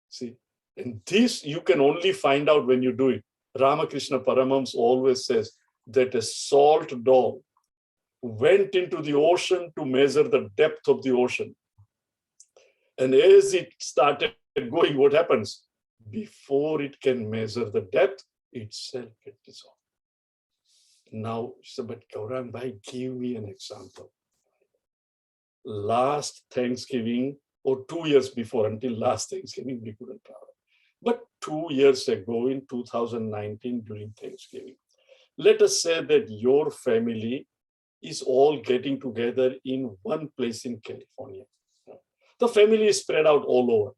See, and this you can only find out when you do it. Ramakrishna Paramahams always says that a salt dog went into the ocean to measure the depth of the ocean. And as it started going, what happens? Before it can measure the depth, itself gets dissolved. Now, but Gaurangbhai, give me an example. Last Thanksgiving, or 2 years before, until last Thanksgiving, we couldn't travel. But 2 years ago, in 2019, during Thanksgiving, let us say that your family is all getting together in one place in California. The family is spread out all over.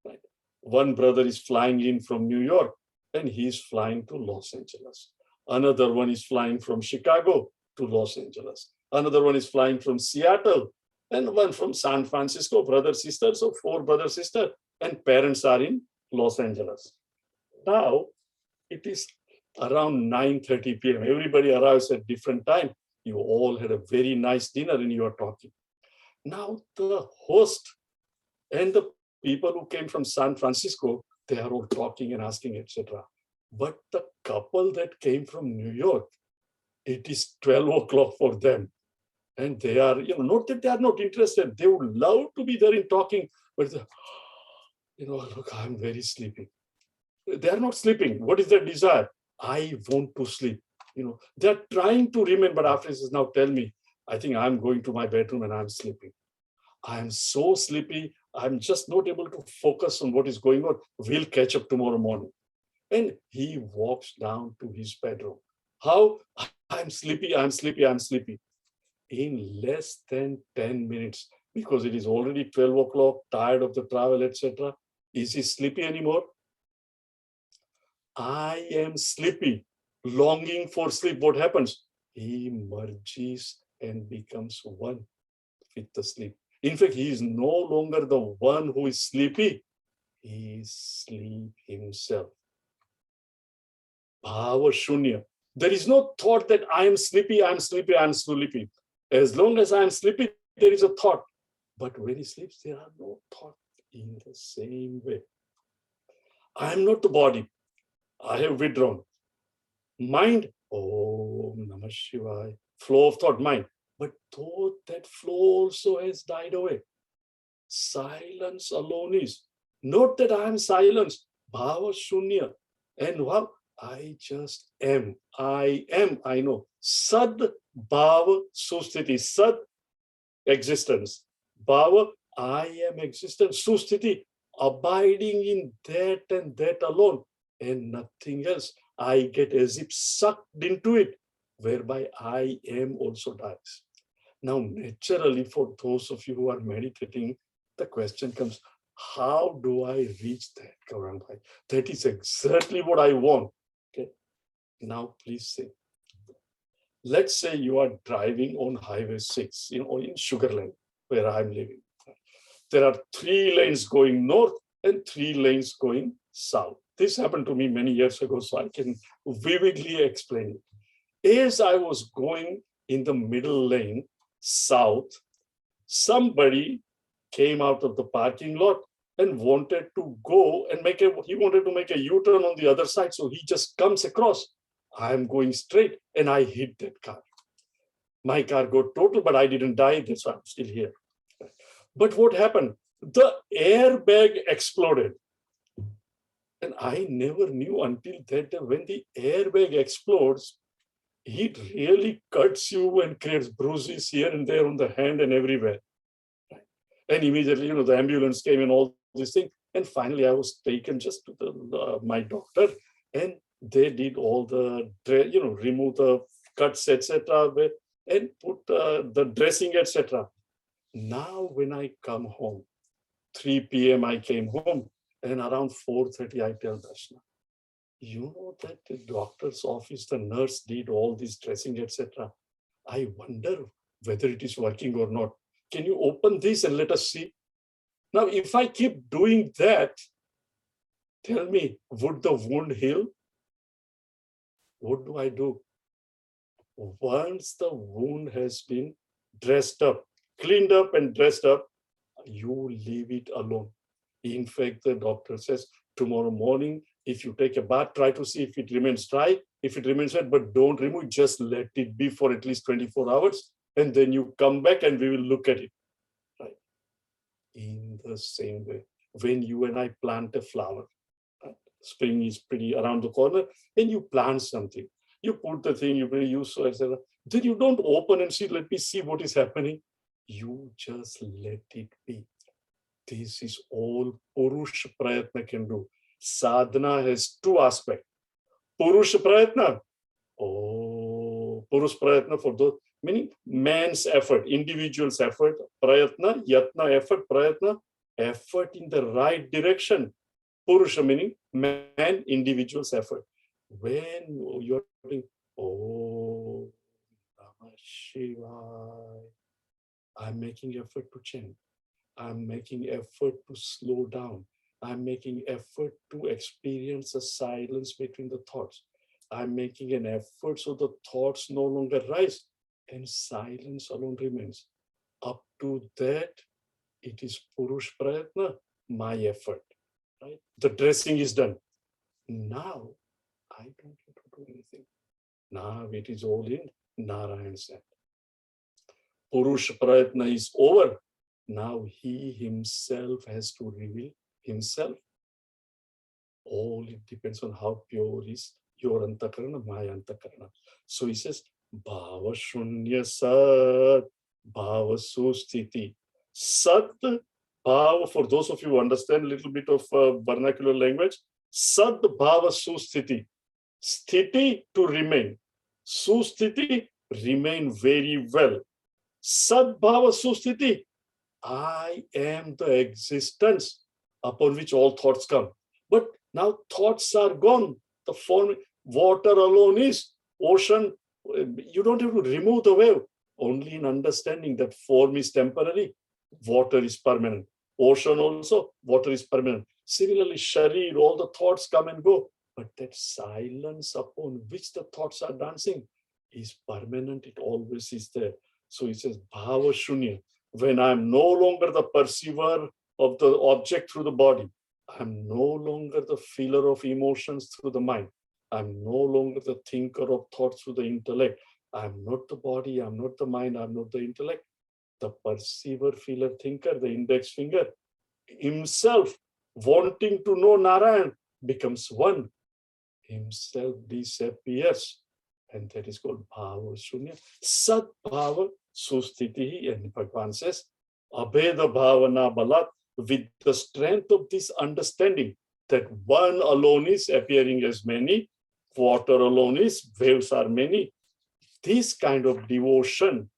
Right? One brother is flying in from New York, and he's flying to Los Angeles. Another one is flying from Chicago to Los Angeles. Another one is flying from Seattle, and one from San Francisco, brother, sister, so 4 brother, sister, and parents are in Los Angeles. Now, it is around 9:30 p.m. Everybody arrives at different time. You all had a very nice dinner and you are talking. Now, the host and the people who came from San Francisco, they are all talking and asking, etc. But the couple that came from New York, it is 12 o'clock for them. And they are, not that they are not interested. They would love to be there in talking, but, look, I'm very sleepy. They are not sleeping. What is their desire? I want to sleep. They're trying to remain, but after this, now tell me, I think I'm going to my bedroom and I'm sleeping. I'm so sleepy. I'm just not able to focus on what is going on. We'll catch up tomorrow morning. And he walks down to his bedroom. How? I'm sleepy, I'm sleepy, I'm sleepy. In less than 10 minutes, because it is already 12 o'clock, tired of the travel, etc. Is he sleepy anymore? I am sleepy, longing for sleep. What happens? He merges and becomes one with the sleep. In fact, he is no longer the one who is sleepy. He is sleep himself. Bhava shunya. There is no thought that I am sleepy, I am sleepy, I am sleepy. As long as I am sleepy, there is a thought. But when he sleeps, there are no thoughts in the same way. I am not the body. I have withdrawn. Mind, Om Namah Shivaya, flow of thought, mind. But thought, that flow also has died away. Silence alone is. Not that I am silence. Bhava shunya. And what? I just am. I am, I know. Sad bhava susthiti. Sad, existence. Bhava, I am existence. Susthiti, abiding in that and that alone and nothing else. I get as if sucked into it, whereby I am also dies. Now, naturally, for those of you who are meditating, the question comes, how do I reach that, Gaurangbhai? That is exactly what I want. Okay. Now, please say, let's say you are driving on Highway 6, in Sugarland, where I'm living. there are 3 lanes going north and 3 lanes going south. This happened to me many years ago, so I can vividly explain it. As I was going in the middle lane south, somebody came out of the parking lot and wanted to go and he wanted to make a U-turn on the other side. So he just comes across. I am going straight and I hit that car. My car got total, but I didn't die. That's why I'm still here. But what happened? The airbag exploded. And I never knew until that when the airbag explodes, it really cuts you and creates bruises here and there on the hand and everywhere. And immediately, the ambulance came and all these things. And finally, I was taken just to my doctor, and they did all the, remove the cuts, etc., and put the dressing, etc. Now, when I come home, 3 p.m. I came home, and around 4:30 I tell Darshana, that the doctor's office, the nurse did all this dressing, etc. I wonder whether it is working or not. Can you open this and let us see? Now, if I keep doing that, tell me, would the wound heal? What do I do? Once the wound has been dressed up, cleaned up and dressed up, you leave it alone. In fact, the doctor says, tomorrow morning, if you take a bath, try to see if it remains dry. If it remains wet, but don't remove, just let it be for at least 24 hours. And then you come back and we will look at it. Right? In the same way, when you and I plant a flower, right? Spring is pretty around the corner, and you plant something. You put the thing, you use so, etc. Then you don't open and see, let me see what is happening. You just let it be. This is all Purush Prayatna can do. Sadhana has 2 aspects. Purush Prayatna. Purush Prayatna for those, meaning man's effort, individual's effort. Prayatna, Yatna, effort, Prayatna, effort in the right direction. Purusha meaning man, individual's effort. When you're doing, Namah Shivaya, I'm making effort to chant. I'm making effort to slow down. I'm making effort to experience a silence between the thoughts. I'm making an effort so the thoughts no longer rise and silence alone remains. Up to that, it is Purush Prayatna, my effort. Right? The dressing is done. Now, I don't have to do anything. Now it is all in Narayan's hand. Purush Prayatna is over. Now he himself has to reveal himself. All it depends on how pure is your antakarana, my antakarana. So he says, Bhava Shunya Sat, Bhava Susthiti. Sat, Bhava, for those of you who understand a little bit of vernacular language, Sat Bhava Susthiti. Sthiti, to remain. Susthiti, remain very well. Sat Bhava Susthiti, I am the existence upon which all thoughts come. But now thoughts are gone. The form, water alone is ocean. You don't have to remove the wave. Only in understanding that form is temporary, water is permanent. Ocean also, water is permanent. Similarly, Shri, all the thoughts come and go. But that silence upon which the thoughts are dancing is permanent. It always is there. So he says, Bhava Shunya. When I'm no longer the perceiver of the object through the body, I'm no longer the feeler of emotions through the mind. I'm no longer the thinker of thoughts through the intellect. I'm not the body, I'm not the mind, I'm not the intellect. The perceiver, feeler, thinker, the index finger, himself wanting to know Narayan becomes one. Himself disappears. And that is called Bhava Shunya. Sat Bhava Susthiti. And Bhagavan says, Abheda Bhavana Balat, with the strength of this understanding that one alone is appearing as many, water alone is, waves are many. This kind of devotion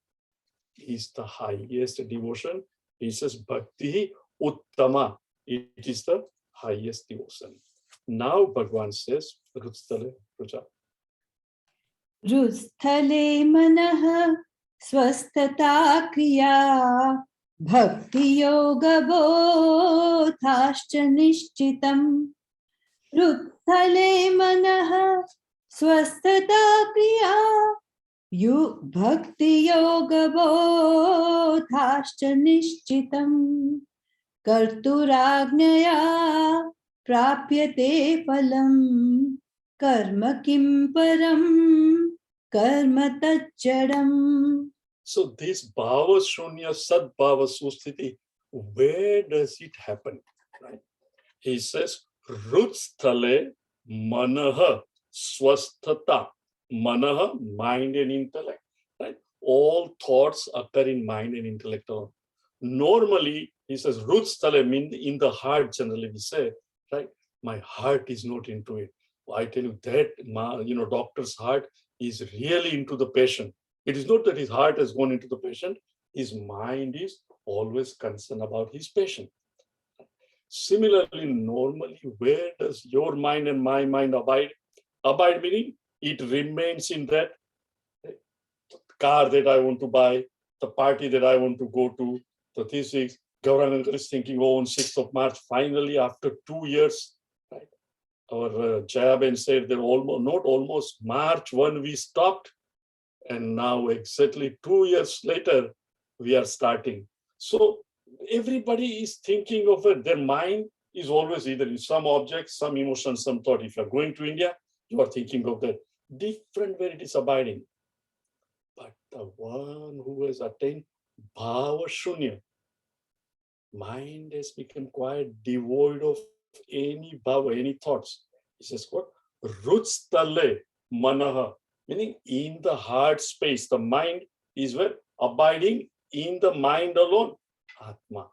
is the highest devotion. He says, Bhakti Uttama. It is the highest devotion. Now Bhagavan says, Rutstale Ruja. Rusthale manah swastata kriya भक्तियोगबोधाश्च निश्चितम् रुत्थले मनः स्वस्थता क्रिया भक्तियोगबोधाश्च निश्चितम् कर्तुराज्ञया प्राप्यते फलम् कर्म किं परम् कर्म तज्जडम्. So this bhava shunya sad bhava susthiti, where does it happen? Right? He says, Rutsthale manaha swasthata. Manaha, mind and intellect. Right? All thoughts occur in mind and intellect alone. Normally, he says, Rutsthale means in the heart, generally we say, right? My heart is not into it. I tell you that, doctor's heart is really into the patient. It is not that his heart has gone into the patient. His mind is always concerned about his patient. Similarly, normally, where does your mind and my mind abide? Abide meaning it remains in that car that I want to buy, the party that I want to go to, the thesis. Gaurangbhai is thinking, on 6th of March, finally, after 2 years, right? Our Jayaben said that almost March 1 we stopped, and now exactly 2 years later, we are starting. So everybody is thinking of it. Their mind is always either in some object, some emotion, some thought. If you're going to India, you are thinking of that. Different where it is abiding. But the one who has attained bhava shunya, mind has become quite devoid of any bhava, any thoughts. He says what? Rutstale manaha, meaning in the heart space. The mind is where? Abiding in the mind alone. Atma.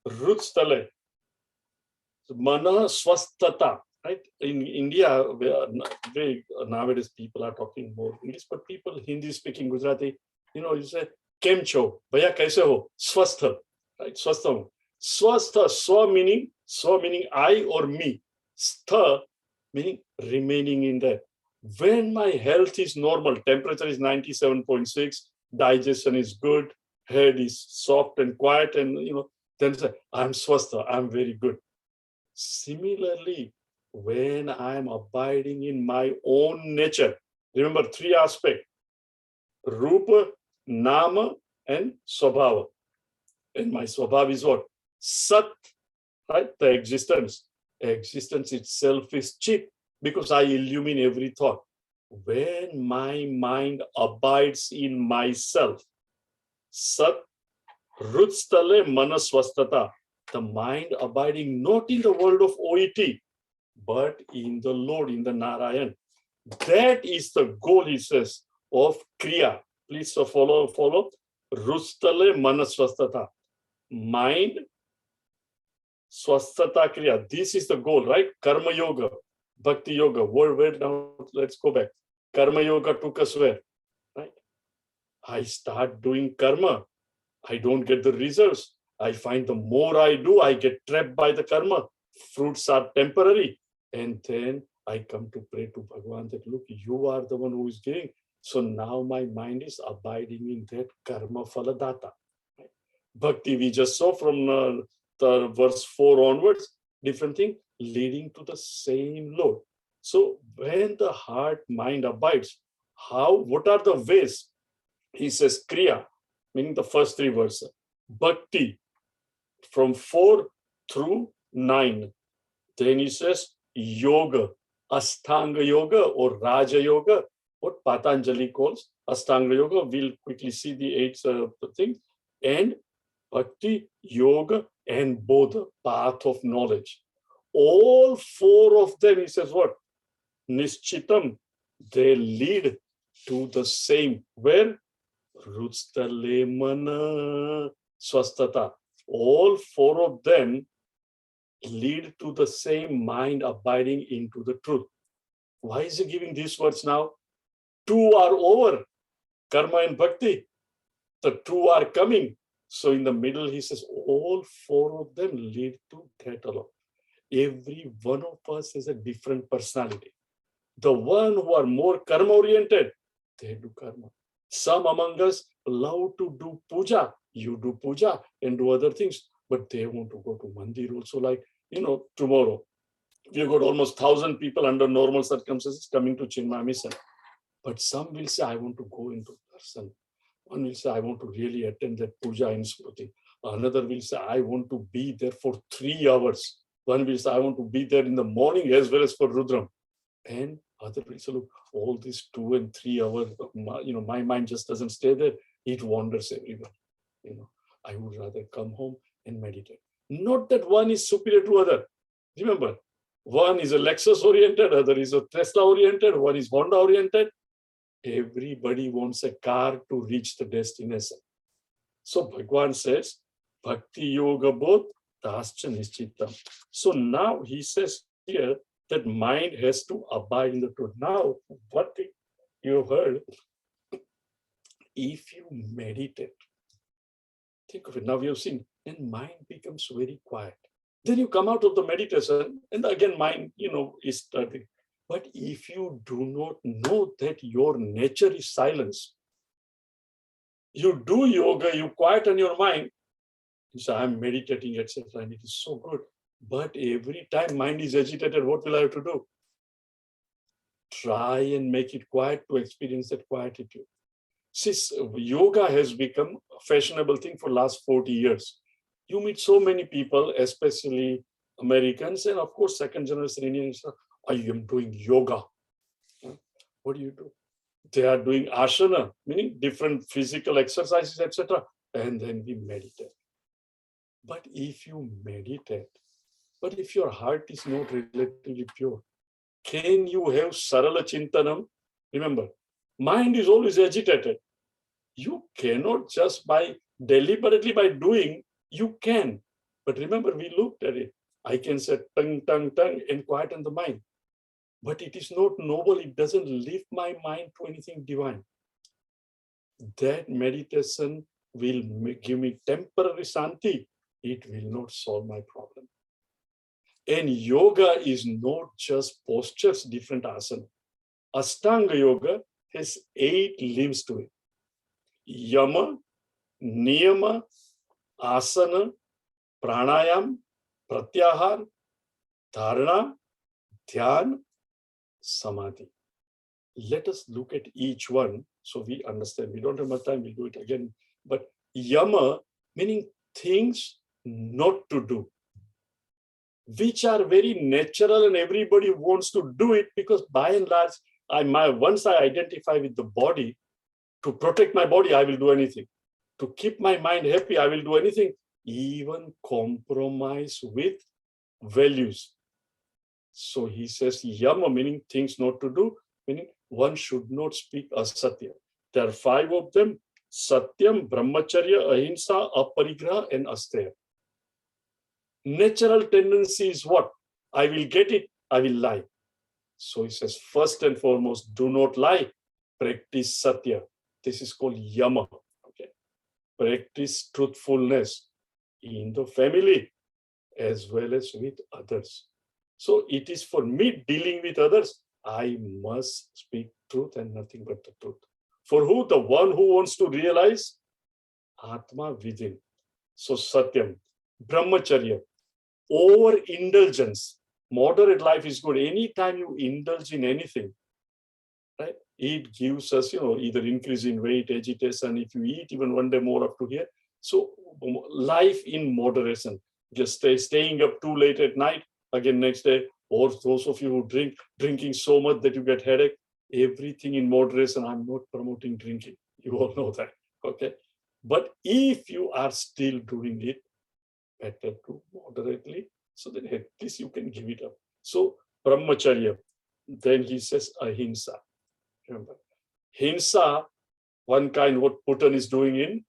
Rutstale. Mana swasthata. Right? In India, where nowadays people are talking more English, but people Hindi speaking Gujarati, you say, Kem cho, bhaiya kaise ho? Swastha. Right? Swastha. Swastha, swa meaning I or me. Stha meaning remaining in there. When my health is normal, temperature is 97.6, digestion is good, head is soft and quiet, and then say, I'm swastha, I'm very good. Similarly, when I'm abiding in my own nature, remember 3 aspects: Rupa, Nama, and Swabhava. And my Swabhava is what? Sat, right? The existence. Existence itself is Chit, because I illumine every thought. When my mind abides in myself, Sat, Rutstale Manaswastata, the mind abiding not in the world of OET, but in the Lord, in the Narayan. That is the goal, he says, of Kriya. Please follow. Rutstale Manaswastata. Mind, Swasthata Kriya. This is the goal, right? Karma Yoga, Bhakti Yoga. Where now? Let's go back. Karma Yoga took us where? Right? I start doing karma. I don't get the results. I find the more I do, I get trapped by the karma. Fruits are temporary. And then I come to pray to Bhagavan that, look, you are the one who is giving. So now my mind is abiding in that karma phaladata. Right? Bhakti, we just saw from the verse 4 onwards, different thing leading to the same Lord. So when the heart mind abides, what are the ways? He says Kriya, meaning the first 3 verses. Bhakti, from 4 through 9. Then he says Yoga, Ashtanga Yoga or Raja Yoga, what Patanjali calls Ashtanga Yoga. We'll quickly see the 8 things. And Bhakti, Yoga, and Bodha, path of knowledge. All 4 of them, he says what? Nishchitam, they lead to the same. Where? Rutstale Mana Swasthata. All 4 of them lead to the same mind abiding into the truth. Why is he giving these words now? 2 are over, karma and bhakti. The 2 are coming. So in the middle, he says, all 4 of them lead to that alone. Every one of us has a different personality. The one who are more karma oriented, they do karma. Some among us love to do puja. You do puja and do other things, but they want to go to mandir also. Like, tomorrow we've got almost 1,000 people under normal circumstances coming to Chinmaya mission. But some will say, I want to go into darshan. One will say, I want to really attend that puja in Smriti. Another will say, I want to be there for 3 hours. One will say, I want to be there in the morning as well as for Rudram. And other will say, look, all these 2 and 3 hours, my mind just doesn't stay there. It wanders everywhere. I would rather come home and meditate. Not that one is superior to other. Remember, one is a Lexus oriented, other is a Tesla oriented, one is Honda oriented. Everybody wants a car to reach the destination. So Bhagwan says, Bhakti Yoga Bodh Tascha Nishchitam. So now he says here that mind has to abide in the truth. Now, what you heard, if you meditate, think of it. Now we have seen, and mind becomes very quiet. Then you come out of the meditation, and again, mind, is starting. But if you do not know that your nature is silence, you do yoga, you quieten your mind, you say, I'm meditating, etc. And it is so good. But every time mind is agitated, what will I have to do? Try and make it quiet to experience that quietude. Since yoga has become a fashionable thing for last 40 years. You meet so many people, especially Americans, and of course, second generation Indians, I am doing yoga. What do? They are doing asana, meaning different physical exercises, etc. And then we meditate. But if you meditate, but if your heart is not relatively pure, can you have sarala chintanam? Remember, mind is always agitated. You cannot just deliberately by doing, you can. But remember, we looked at it. I can say tongue, tongue, tongue, and quieten the mind. But it is not noble. It doesn't lift my mind to anything divine. That meditation will give me temporary shanti. It will not solve my problem. And yoga is not just postures, different asana. Ashtanga yoga has 8 limbs to it. Yama, niyama, asana, pranayam, pratyahar, dharana, dhyan, samadhi. Let us look at each one so we understand. We don't have much time, we'll do it again. But yama, meaning things not to do, which are very natural and everybody wants to do it because by and large, once I identify with the body, to protect my body, I will do anything. To keep my mind happy, I will do anything, even compromise with values. So he says yama, meaning things not to do, meaning one should not speak asatya. There are 5 of them: satyam, brahmacharya, ahimsa, aparigraha, and asteya. Natural tendency is what? I will get it, I will lie. So he says, first and foremost, do not lie. Practice satya. This is called yama. Okay. Practice truthfulness in the family as well as with others. So it is for me dealing with others, I must speak truth and nothing but the truth. For who? The one who wants to realize Atma within. So satyam, brahmacharya, overindulgence. Moderate life is good. Anytime you indulge in anything, right? It gives us, either increase in weight, agitation, if you eat even one day more up to here. So life in moderation. Just staying up too late at night, again next day, or those of you who drinking so much that you get headache, everything in moderation. I'm not promoting drinking. You all know that, okay? But if you are still doing it, better to moderately, so that at least you can give it up. So brahmacharya, then he says ahimsa. Remember, hinsa, one kind what Putin is doing in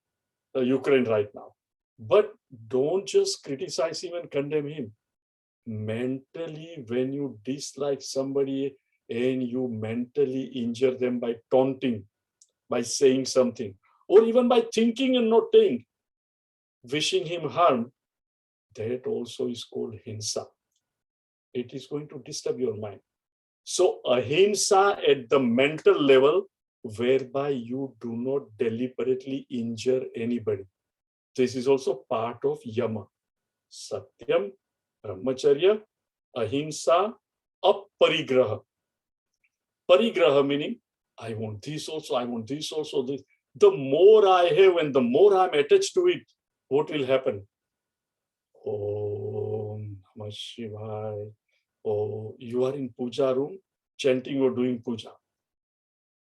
Ukraine right now. But don't just criticize him and condemn him. Mentally, when you dislike somebody and you mentally injure them by taunting, by saying something, or even by thinking and not saying, wishing him harm, that also is called hinsa. It is going to disturb your mind. So ahimsa at the mental level, whereby you do not deliberately injure anybody. This is also part of yama. Satyam, brahmacharya, ahimsa, aparigraha. Parigraha meaning, I want this also, I want this also. This. The more I have and the more I'm attached to it, what will happen? Om Namah Shivaya. Oh, you are in puja room, chanting or doing puja.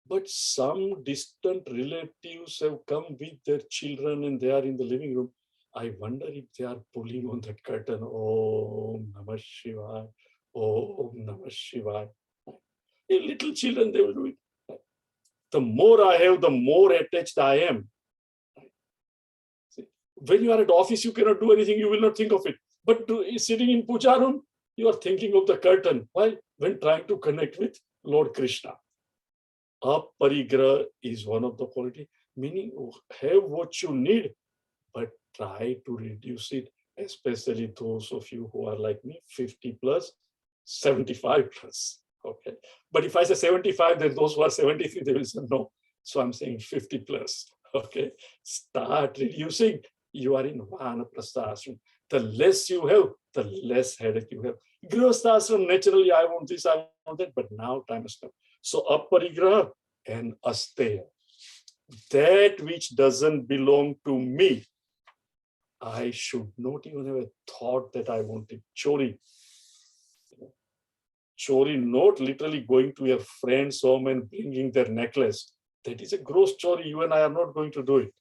But some distant relatives have come with their children and they are in the living room. I wonder if they are pulling on that curtain. Om Namah Shivaya. Om Namah Shivaya. Little children, they will do it. The more I have, the more attached I am. See, when you are at office, you cannot do anything, you will not think of it. But sitting in puja room, you are thinking of the curtain. Why? When trying to connect with Lord Krishna. Aparigraha is one of the quality, meaning have what you need, but try to reduce it, especially those of you who are like me, 50 plus, 75 plus. Okay. But if I say 75, then those who are 73, they will say no. So I'm saying 50 plus. Okay. Start reducing. You are in Vanaprastha ashram. The less you have, the less headache you have. Grihastha ashram, naturally, I want this, I want that, but now time has come. So aparigraha and asteya. That which doesn't belong to me, I should not even have a thought that I wanted. Chori. Chori, not literally going to your friend's home and bringing their necklace. That is a gross chori. You and I are not going to do it,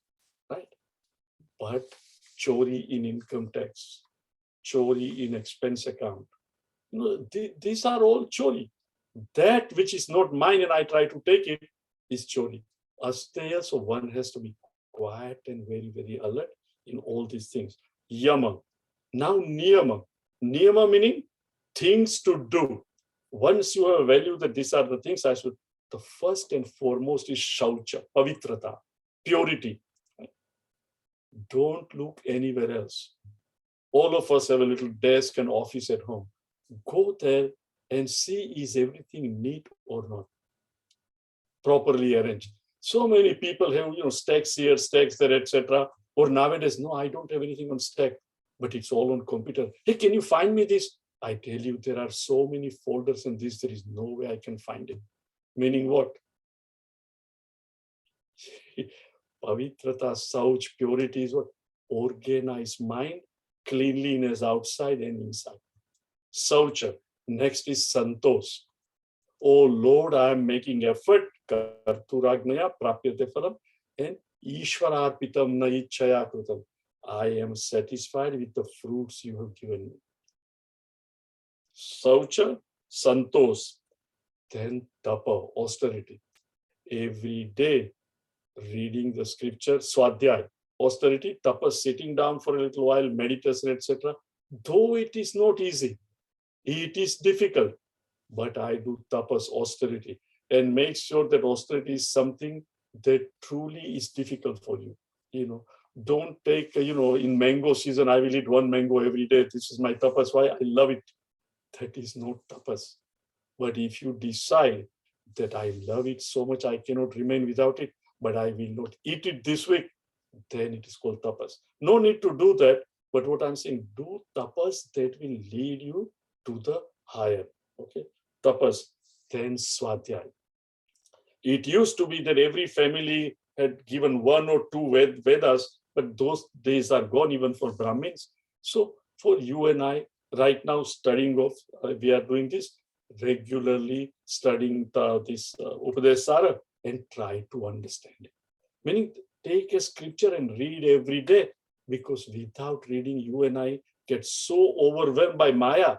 right? But chori in income tax, chori in expense account. You know, these are all chori. That which is not mine and I try to take it is chori. Asteya, so one has to be quiet and very, very alert in all these things. Yama. Now niyama. Niyama meaning things to do. Once you have a value that these are the things I should, the first and foremost is shaucha, pavitrata, purity. Don't look anywhere else. All of us have a little desk and office at home. Go there and see, is everything neat or not? Properly arranged. So many people have, stacks here, stacks there, etc. Or nowadays, no, I don't have anything on stack, but it's all on computer. Hey, can you find me this? I tell you, there are so many folders in this, there is no way I can find it. Meaning what? Pavitrata, sauch, purity is what? Organized mind, cleanliness outside and inside. Saucha. Next is santos. Oh Lord, I am making effort. Karturagnaya prapyate phalam. And Ishwararpitam na ichchaya kritam. I am satisfied with the fruits you have given me. Saucha, santos. Then tapa, austerity. Every day reading the scripture, swadhyay, austerity, tapas, sitting down for a little while, meditation, etc. Though it is not easy, it is difficult, but I do tapas, austerity, and make sure that austerity is something that truly is difficult for you. Don't take, in mango season, I will eat one mango every day. This is my tapas. Why? I love it. That is not tapas. But if you decide that I love it so much, I cannot remain without it, but I will not eat it this week, then it is called tapas. No need to do that. But what I'm saying, do tapas that will lead you to the higher. Okay, tapas, then swadhyay. It used to be that every family had given one or two Vedas, but those days are gone even for Brahmins. So for you and I, right now studying we are doing this, regularly studying this Upadesh Sara and try to understand it. Meaning take a scripture and read every day, because without reading, you and I get so overwhelmed by Maya.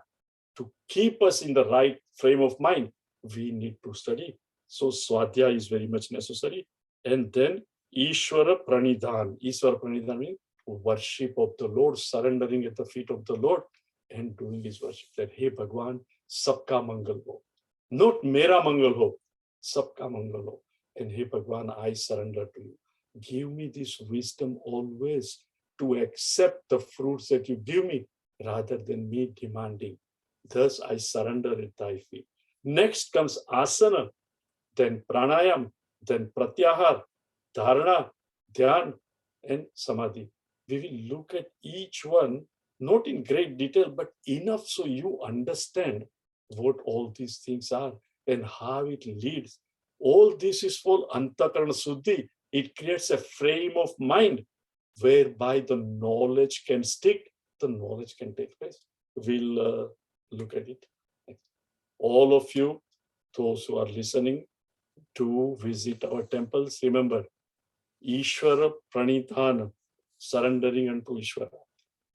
To keep us in the right frame of mind, we need to study. So Swadhyaya is very much necessary. And then Ishvara Pranidhan. Ishvara Pranidhan means worship of the Lord, surrendering at the feet of the Lord and doing his worship. That, hey Bhagwan, sabka mangal ho. Not mera mangal ho, sabka mangal ho. And hey Bhagwan, I surrender to you. Give me this wisdom always to accept the fruits that you give me, rather than me demanding. Thus I surrender at thy feet. Next comes asana, then pranayam, then pratyahar, dharana, dhyan, and samadhi. we will look at each one, not in great detail, but enough so you understand what all these things are and how it leads. All this is for Antakarana Suddhi. It creates a frame of mind whereby the knowledge can stick, the knowledge can take place. We'll look at it. All of you, those who are listening, to visit our temples. Remember, Ishvara Pranithana, surrendering unto Ishvara.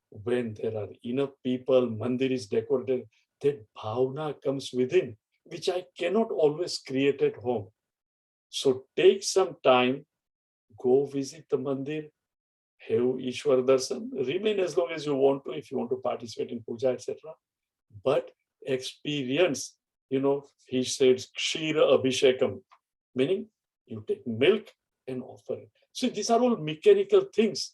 When there are enough people, mandir is decorated, that bhavana comes within, which I cannot always create at home. So take some time, go visit the mandir, have Ishwar darshan, remain as long as you want to, if you want to participate in puja, etc. But experience, he says, Kshira Abhishekam, meaning you take milk and offer it. So these are all mechanical things.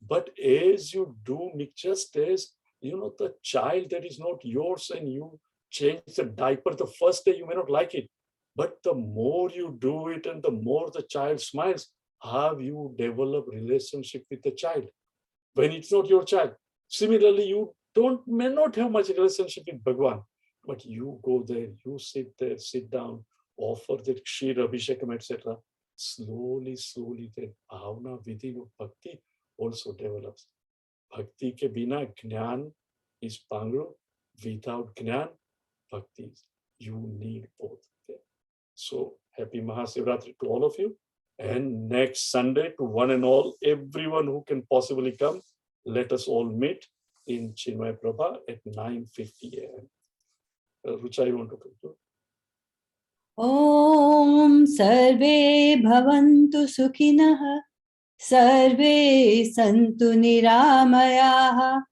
But as you do, just as, the child that is not yours and you change the diaper the first day, you may not like it. But the more you do it and the more the child smiles, how you develop relationship with the child when it's not your child. Similarly, you may not have much relationship with Bhagwan, but you go there, you sit down, offer that Kshir, Abhishekam, etc. Slowly, that bhavana within of bhakti also develops. Bhakti ke bina jnana is pangru. Without jnana, bhakti. You need both. So happy Mahashivratri to all of you. And next Sunday, to one and all, everyone who can possibly come, let us all meet in Chinmaya Prabha at 9:50 a.m. Rucha, you want to conclude? Om Sarve Bhavantu Sukhinah Sarve Santu Niramayaha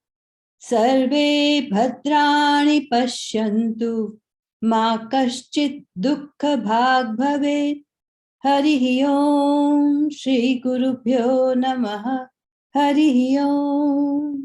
Sarve Bhadrani Pashyantu Ma Kaschit Dukkha Bhag Bhavet. Harihi Om Shri Gurubhyo Namaha. Harihi Om.